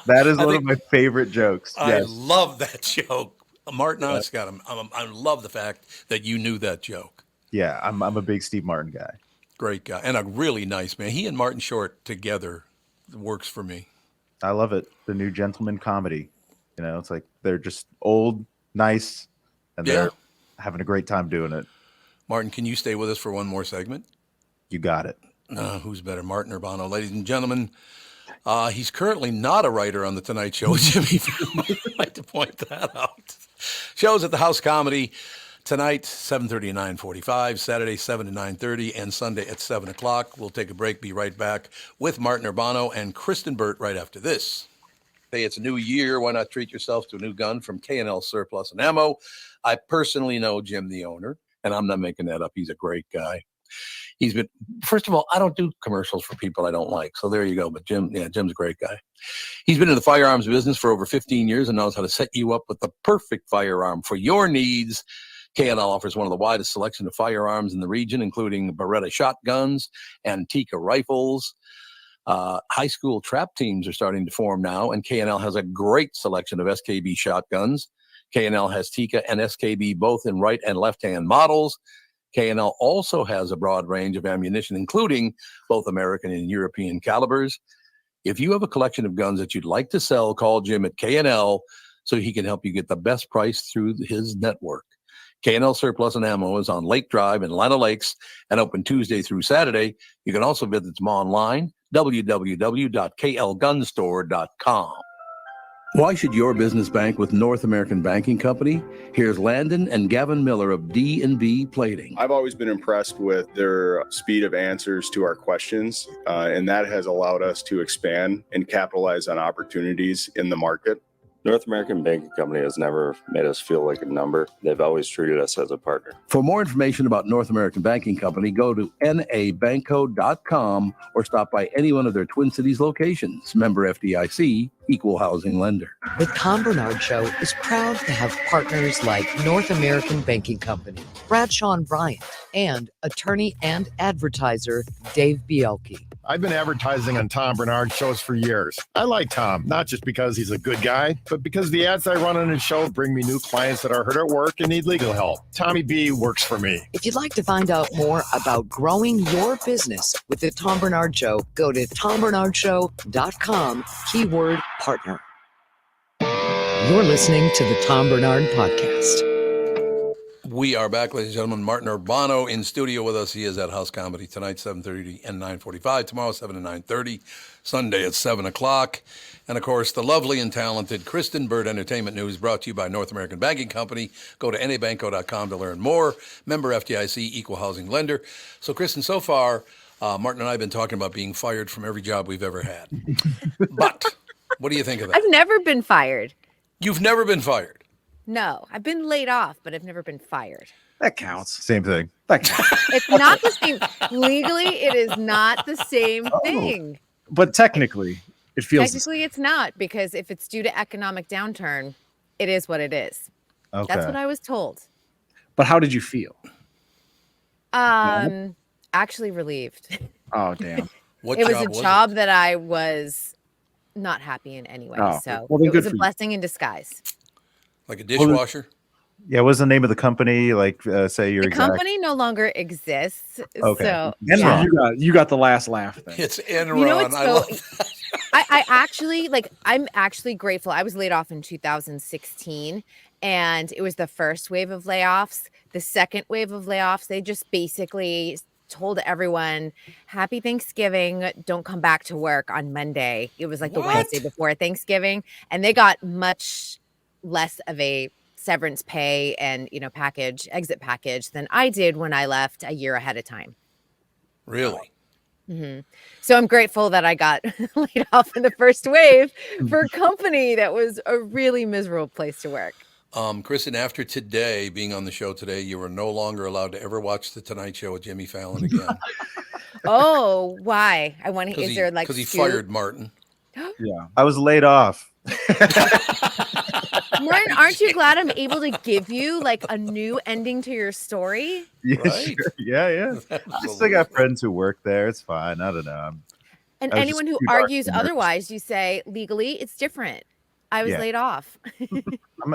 That is one of my favorite jokes. I love that joke. Martin, I love the fact that you knew that joke. Yeah, I'm a big Steve Martin guy. Great guy. And a really nice man. He and Martin Short together works for me. I love it. The new gentleman comedy. It's like they're just old, nice, and they're having a great time doing it. Martin, can you stay with us for one more segment? You got it. Who's better? Martin Urbano. Ladies and gentlemen, he's currently not a writer on The Tonight Show with Jimmy. I'd like to point that out. Shows at the House Comedy tonight, 7:30 and 9:45, Saturday, 7 to 9:30, and Sunday at 7 o'clock. We'll take a break, be right back with Martin Urbano and Kristen Burt right after this. Hey, it's a new year. Why not treat yourself to a new gun from K&L Surplus and Ammo? I personally know Jim, the owner, and I'm not making that up. He's a great guy. First of all, I don't do commercials for people I don't like. So there you go. But Jim's a great guy. He's been in the firearms business for over 15 years and knows how to set you up with the perfect firearm for your needs. K&L offers one of the widest selection of firearms in the region, including Beretta shotguns, Antica rifles. High school trap teams are starting to form now, and K&L has a great selection of SKB shotguns. K&L has Tika and SKB both in right and left-hand models. K&L also has a broad range of ammunition, including both American and European calibers. If you have a collection of guns that you'd like to sell, call Jim at K&L so he can help you get the best price through his network. K&L Surplus and Ammo is on Lake Drive in Lino Lakes and open Tuesday through Saturday. You can also visit them online, www.klgunstore.com. Why should your business bank with North American Banking Company? Here's Landon and Gavin Miller of D&B Plating. I've always been impressed with their speed of answers to our questions, and that has allowed us to expand and capitalize on opportunities in the market. North American Banking Company has never made us feel like a number. They've always treated us as a partner. For more information about North American Banking Company, go to nabanco.com or stop by any one of their Twin Cities locations. Member FDIC, equal housing lender. The Tom Barnard Show is proud to have partners like North American Banking Company, Bradshaw and Bryant, and attorney and advertiser Dave Bielke. I've been advertising on Tom Barnard shows for years. I like Tom, not just because he's a good guy, but because the ads I run on his show bring me new clients that are hurt at work and need legal help. Tommy B works for me. If you'd like to find out more about growing your business with the Tom Barnard Show, go to tombernardshow.com, keyword partner. You're listening to the Tom Barnard Podcast. We are back, ladies and gentlemen. Martin Urbano in studio with us. He is at House Comedy tonight, 7:30 and 9:45. Tomorrow, 7 to 9:30. Sunday at 7 o'clock. And, of course, the lovely and talented Kristen Burt Entertainment News brought to you by North American Banking Company. Go to nabanco.com to learn more. Member FDIC, equal housing lender. So, Kristen, so far, Martin and I have been talking about being fired from every job we've ever had. But what do you think of that? I've never been fired. You've never been fired? No, I've been laid off, but I've never been fired. That counts. Same thing. That counts. It's not the same. Legally, it is not the same thing. But technically, it feels Technically, it's not, because if it's due to economic downturn, it is what it is. Okay. That's what I was told. But how did you feel? Actually relieved. Oh, damn. It was a job that I was not happy in anyway. Oh, So well, then it good was a for you. blessing in disguise. Like a dishwasher? Yeah, what's the name of the company? Like, say your The exact. company no longer exists. Okay. So Enron. You got the last laugh. Then. It's Enron. You know what's I so, love that. I actually I'm actually grateful. I was laid off in 2016, and it was the first wave of layoffs. The second wave of layoffs, they just basically told everyone, happy Thanksgiving, don't come back to work on Monday. It was like the Wednesday before Thanksgiving, and they got much less of a severance pay and exit package than I did when I left a year ahead of time. Really? Mm-hmm. So I'm grateful that I got laid off in the first wave for a company that was a really miserable place to work. Kristen, after today, being on the show today, you are no longer allowed to ever watch The Tonight Show with Jimmy Fallon again. Oh, why? I want to. Is there like because he scoop? fired Martin? Yeah, I was laid off. Martin, aren't you glad I'm able to give you like a new ending to your story? Yeah, Right. sure. Yeah. I still got friends who work there. It's fine. I don't know. And I was anyone just who too dark argues for nerds. otherwise, you say legally it's different. I was Yeah. laid off.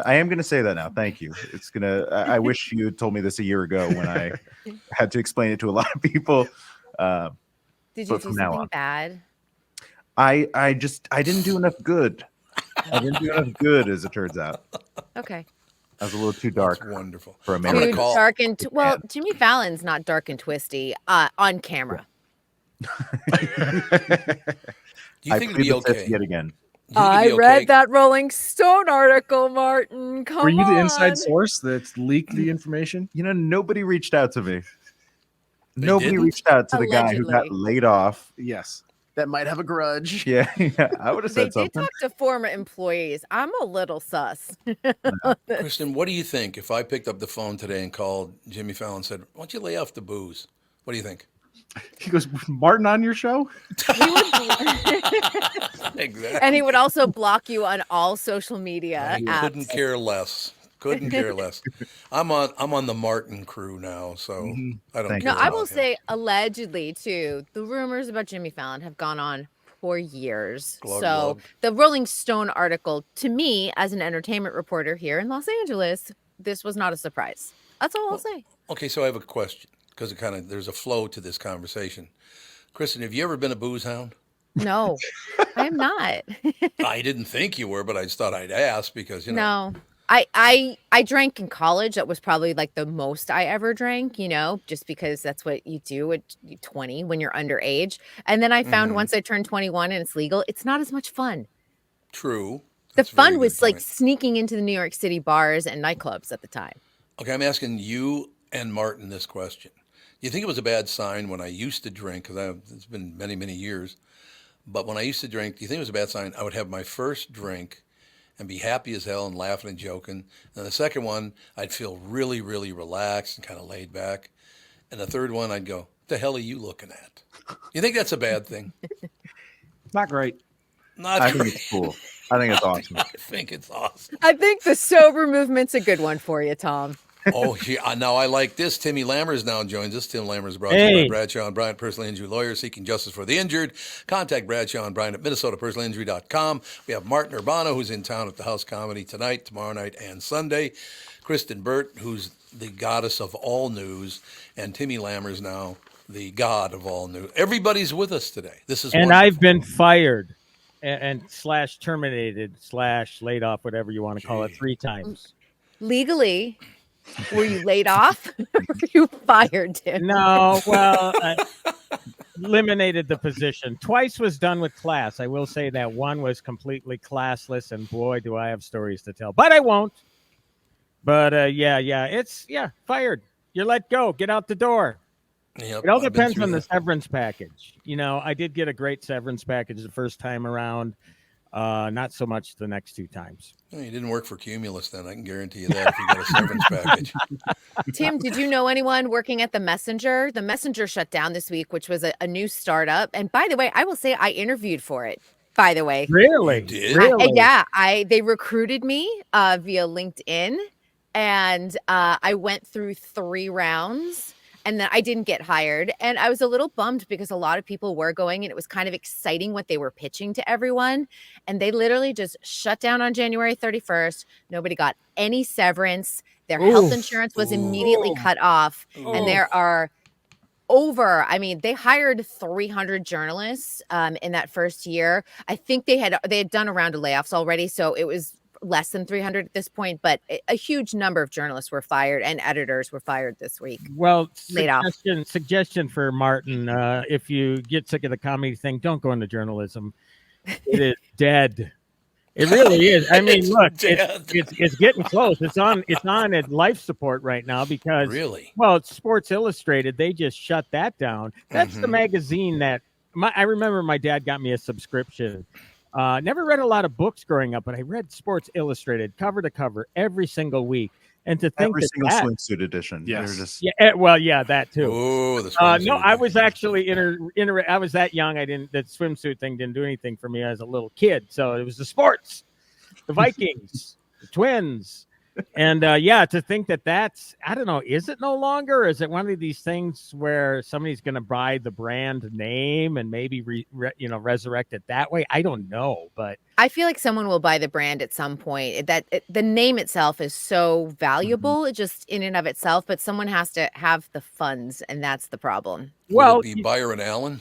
I am going to say that now. Thank you. It's gonna. I wish you had told me this a year ago when I had to explain it to a lot of people. Did you but do from now something on. bad? I didn't do enough good. I didn't do enough good, as it turns out. Okay. I was a little too dark. That's wonderful. For a I'm man. gonna Dude, call. dark and well, Jimmy Fallon's not dark and twisty on camera. Do you think it'd be plead the fifth okay? yet again. Do you think I it'd be read okay? that Rolling Stone article, Martin. Come Were you the on. inside source that leaked the information? You know, nobody reached out to me. Nobody didn't? reached out to the guy who got Allegedly. laid off. Yes. That might have a grudge. Yeah, I would have They said did something. talk to former employees. I'm a little sus. Kristen, what do you think if I picked up the phone today and called Jimmy Fallon and said, "Why don't you lay off the booze?" What do you think? He goes, Martin on your show? Exactly. And he would also block you on all social media I apps. couldn't care less. Couldn't care less. I'm on the Martin crew now, so I don't Thank care. No, I about will him. say allegedly too. The rumors about Jimmy Fallon have gone on for years. Glug, So glug. the Rolling Stone article, to me, as an entertainment reporter here in Los Angeles, this was not a surprise. That's all I'll say. Okay, so I have a question because there's a flow to this conversation. Kristen, have you ever been a booze hound? No, I am not. I didn't think you were, but I just thought I'd ask because No. I drank in college. That was probably like the most I ever drank, just because that's what you do at 20 when you're underage. And then I found once I turned 21 and it's legal, it's not as much fun. True. The That's a very fun good was like point. sneaking into the New York City bars and nightclubs at the time. Okay, I'm asking you and Martin this question. Do you think it was a bad sign when I used to drink? Because it's been many, many years. But when I used to drink, do you think it was a bad sign? I would have my first drink and be happy as hell and laughing and joking. And the second one, I'd feel really, really relaxed and kind of laid back. And the third one, I'd go, "What the hell are you looking at?" You think that's a bad thing? Not great. Not I think great. it's cool. I think it's awesome. I think it's awesome. I think the sober movement's a good one for you, Tom. Oh, yeah. Now I like this. Timmy Lammers now joins us. Tim Lammers brought to you Hey. by Bradshaw and Bryant, personal injury lawyer seeking justice for the injured. Contact Bradshaw and Bryant at minnesotapersonalinjury.com. We have Martin Urbano, who's in town at the House Comedy tonight, tomorrow night, and Sunday. Kristen Burt, who's the goddess of all news, and Timmy Lammers now, the god of all news. Everybody's with us today. This is And wonderful. I've been fired and slash terminated slash laid off, whatever you want to call it, 3 times. Legally, were you laid off or were you fired, Tim? No, well, I eliminated the position. Twice was done with class. I will say that one was completely classless, and boy, do I have stories to tell. But I won't. But fired. You're let go. Get out the door. Yep, It all I've been depends through on the that. severance package. I did get a great severance package the first time around. Not so much the next 2 times. Well, you didn't work for Cumulus then. I can guarantee you that if you got a severance package. Tim, did you know anyone working at the Messenger? The Messenger shut down this week, which was a new startup. And by the way, I will say I interviewed for it. By the way, really, did? They recruited me via LinkedIn, and I went through 3 rounds. And then I didn't get hired. And I was a little bummed because a lot of people were going and it was kind of exciting what they were pitching to everyone. And they literally just shut down on January 31st. Nobody got any severance. Their health insurance was immediately cut off. And there are they hired 300 journalists in that first year. I think they had done a round of layoffs already. So it was less than 300 at this point, but a huge number of journalists were fired and editors were fired this week. Well, laid off. Suggestion for Martin, if you get sick of the comedy thing, don't go into journalism. It is dead. It really is. I mean, look, it's getting close. It's on at life support right now because it's Sports Illustrated. They just shut that down. That's the magazine that I remember my dad got me a subscription. Never read a lot of books growing up, but I read Sports Illustrated cover to cover every single week. And to think every single swimsuit edition. Yes. That too. Oh, no, I was actually I was that young. That swimsuit thing didn't do anything for me as a little kid. So it was the sports, the Vikings, the Twins. And to think that's, I don't know, is it no longer? Or is it one of these things where somebody's going to buy the brand name and maybe resurrect it that way? I don't know, but I feel like someone will buy the brand at some point. The name itself is so valuable, just in and of itself, but someone has to have the funds, and that's the problem. Would it be Byron Allen?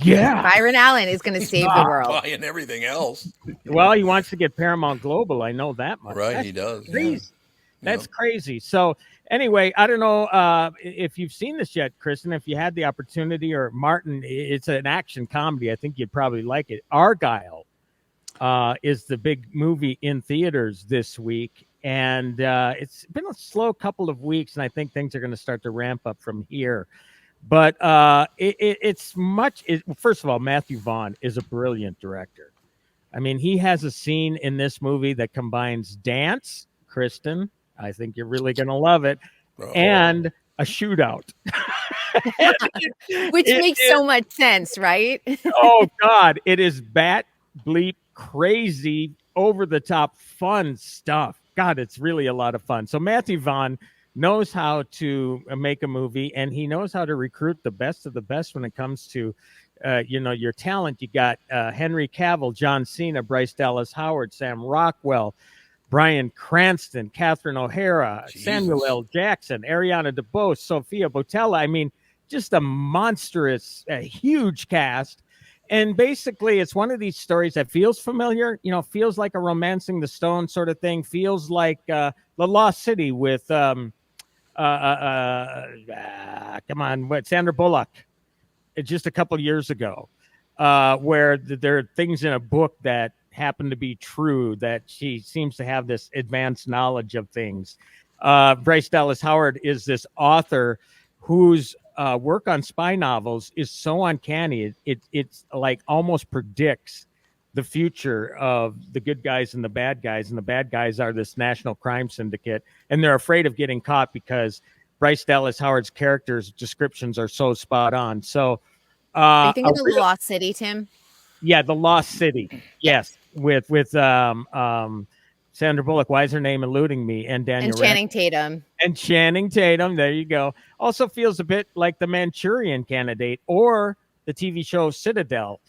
Yeah, Byron Allen is going to save the world. Buying everything else. Well, he wants to get Paramount Global. I know that much. Right, he does. Crazy. Yeah. That's crazy. So anyway, I don't know if you've seen this yet, Kristen. If you had the opportunity, or Martin, it's an action comedy. I think you'd probably like it. Argyle is the big movie in theaters this week, and it's been a slow couple of weeks, and I think things are going to start to ramp up from here. But first of all, Matthew Vaughn is a brilliant director. I mean, he has a scene in this movie that combines dance, Kristen, I think you're really going to love it, and a shootout. Which makes so much sense, right? Oh, God. It is bat bleep crazy, over-the-top fun stuff. God, it's really a lot of fun. So Matthew Vaughn knows how to make a movie, and he knows how to recruit the best of the best when it comes to, your talent. You got Henry Cavill, John Cena, Bryce Dallas Howard, Sam Rockwell, Bryan Cranston, Catherine O'Hara, Samuel L. Jackson, Ariana DeBose, Sophia Botella. I mean, just a monstrous, huge cast. And basically, it's one of these stories that feels familiar, feels like a Romancing the Stone sort of thing, feels like The Lost City with Sandra Bullock, just a couple years ago, where there are things in a book that happen to be true, that she seems to have this advanced knowledge of things. Bryce Dallas Howard is this author whose work on spy novels is so uncanny. It's like almost predicts the future of the good guys and the bad guys. And the bad guys are this national crime syndicate, and they're afraid of getting caught because Bryce Dallas Howard's characters' descriptions are so spot on. So, are you thinking of The Lost City, Tim? Yeah, The Lost City. Yes, with Sandra Bullock. Why is her name eluding me? And Daniel and Channing Tatum. And Channing Tatum. There you go. Also feels a bit like The Manchurian Candidate or the TV show Citadel,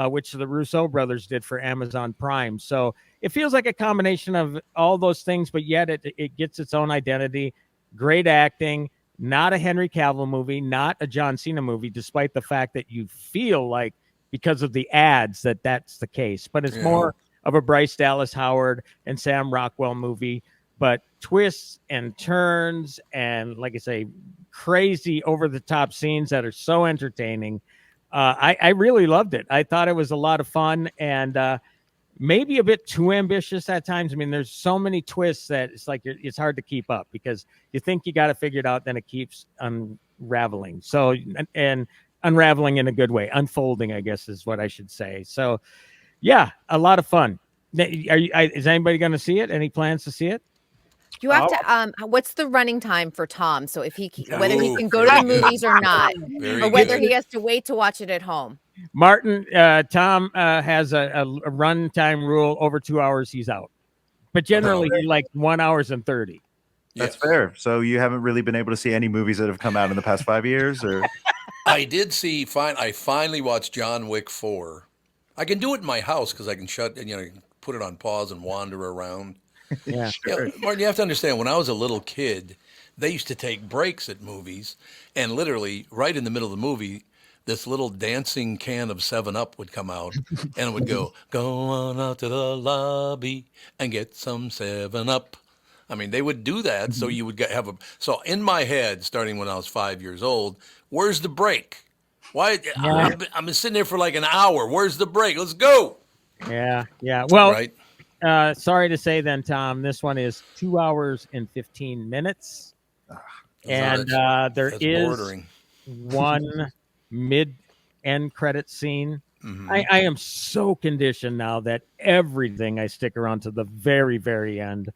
which the Russo brothers did for Amazon Prime. So it feels like a combination of all those things, but yet it gets its own identity. Great acting. Not a Henry Cavill movie, not a John Cena movie, despite the fact that you feel like, because of the ads, that's the case. But it's more of a Bryce Dallas Howard and Sam Rockwell movie, but twists and turns and, like I say, crazy over-the-top scenes that are so entertaining. I really loved it. I thought it was a lot of fun and maybe a bit too ambitious at times. I mean, there's so many twists that it's like it's hard to keep up because you think you got to figure it out, then it keeps unraveling. So, and unraveling in a good way, unfolding, I guess is what I should say. So, Yeah, a lot of fun. Is anybody going to see it? Any plans to see it? You have to. What's the running time for Tom? So if whether he can go to the movies or not, or whether he has to wait to watch it at home. Martin, Tom has a run time rule. Over 2 hours, he's out. But generally, he like 1 hour and 30. That's fair. So you haven't really been able to see any movies that have come out in the past 5 years, or? I did see. I finally watched John Wick 4. I can do it in my house because I can put it on pause and wander around. Yeah, sure. Martin, you have to understand, when I was a little kid, they used to take breaks at movies, and literally right in the middle of the movie, this little dancing can of 7-Up would come out, and it would go on out to the lobby and get some 7-Up. I mean, they would do that, so you would So in my head, starting when I was 5 years old, where's the break? Why? Yeah. I've been sitting there for like an hour. Where's the break? Let's go. Yeah. Well, right. Sorry to say then, Tom, this one is 2 hours and 15 minutes. And there is bordering. One mid-end credit scene. Mm-hmm. I am so conditioned now that everything I stick around to the very, very end.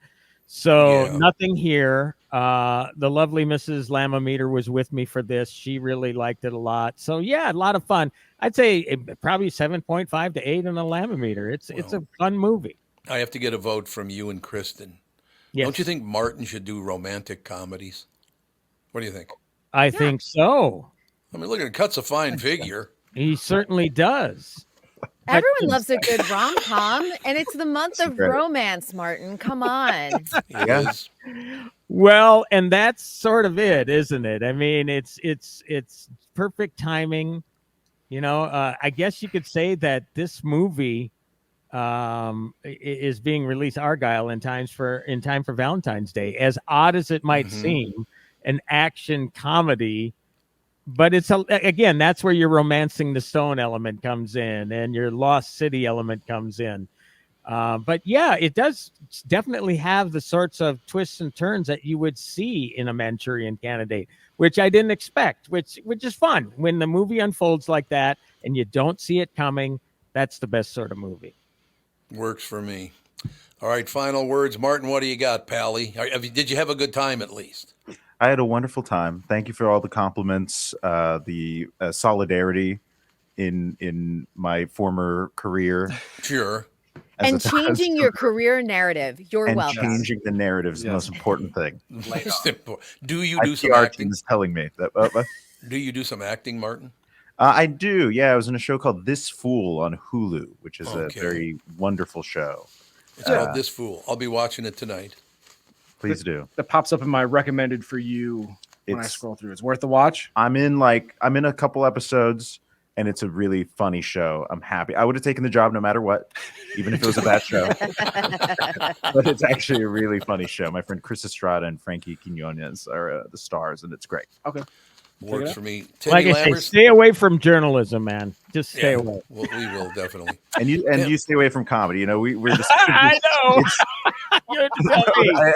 So nothing here. The lovely Mrs. Lamameter was with me for this. She really liked it a lot. So yeah, a lot of fun. I'd say probably 7.5 to 8 on a Lamameter. It's a fun movie. I have to get a vote from you and Kristen. Yes. Don't you think Martin should do romantic comedies? What do you think? I think so. I mean, look at it. Cuts a fine figure. He certainly does. Everyone loves a good rom-com, and it's the month of romance, Martin. Come on. Yes. Well, and that's sort of it, isn't it? I mean, it's perfect timing. You know, I guess you could say that this movie is being released, Argyle, in time for Valentine's Day. As odd as it might seem, an action comedy. But it's again, that's where your romancing the stone element comes in, and your Lost City element comes in. But yeah, it does definitely have the sorts of twists and turns that you would see in a Manchurian Candidate, which I didn't expect. Which is fun when the movie unfolds like that, and you don't see it coming. That's the best sort of movie. Works for me. All right, final words, Martin. What do you got, Pally? Did you have a good time at least? I had a wonderful time. Thank you for all the compliments, the solidarity in my former career. Sure. And changing your career narrative. You're welcome. Changing the narrative is the most important thing. Do you do some PR acting? is telling me that. Do you do some acting, Martin? I do. Yeah, I was in a show called This Fool on Hulu, which is a very wonderful show. It's called This Fool. I'll be watching it tonight. Please do. That pops up in my recommended for you when I scroll through. It's worth the watch. I'm in a couple episodes, and it's a really funny show. I'm happy. I would have taken the job no matter what, even if it was a bad show. But it's actually a really funny show. My friend Chris Estrada and Frankie Quinones are the stars, and it's great. Okay. Works for me. Like I say, stay away from journalism, man. Just stay away. Well, we will definitely. And you stay away from comedy. You know, we're just. I know.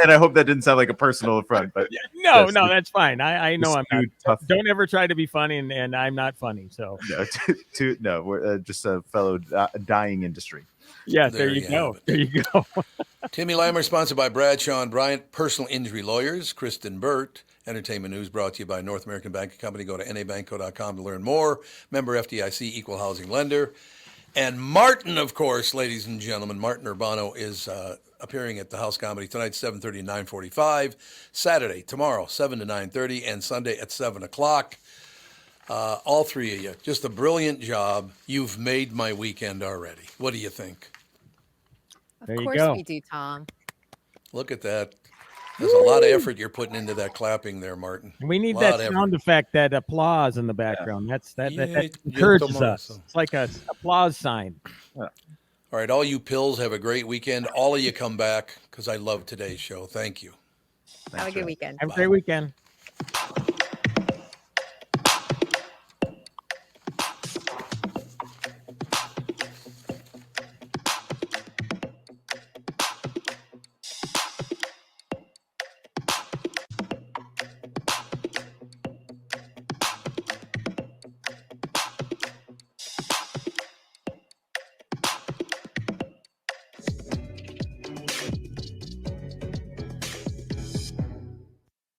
And I hope that didn't sound like a personal affront, but no, that's fine. I know I'm not. Tough. Don't ever try to be funny, and I'm not funny. So no, we're just a fellow dying industry. Yeah, there you go. There you go. Timmy Lammer, sponsored by Bradshaw and Bryant, personal injury lawyers. Kristen Burt, entertainment news brought to you by North American Banking Company. Go to nabanco.com to learn more. Member FDIC, equal housing lender. And Martin, of course, ladies and gentlemen, Martin Urbano is appearing at the House Comedy tonight, 7:30 to 9:45. Saturday, tomorrow, 7 to 9:30, and Sunday at 7 o'clock. All three of you, just a brilliant job. You've made my weekend already. What do you think? Of course we do, Tom. Look at that. There's a lot of effort you're putting into that clapping there, Martin. We need that sound effect, that applause in the background. That encourages us. It's like a applause sign. All right, all you pills, have a great weekend. All of you come back because I love today's show. Thank you. Have a good weekend. Have a great weekend.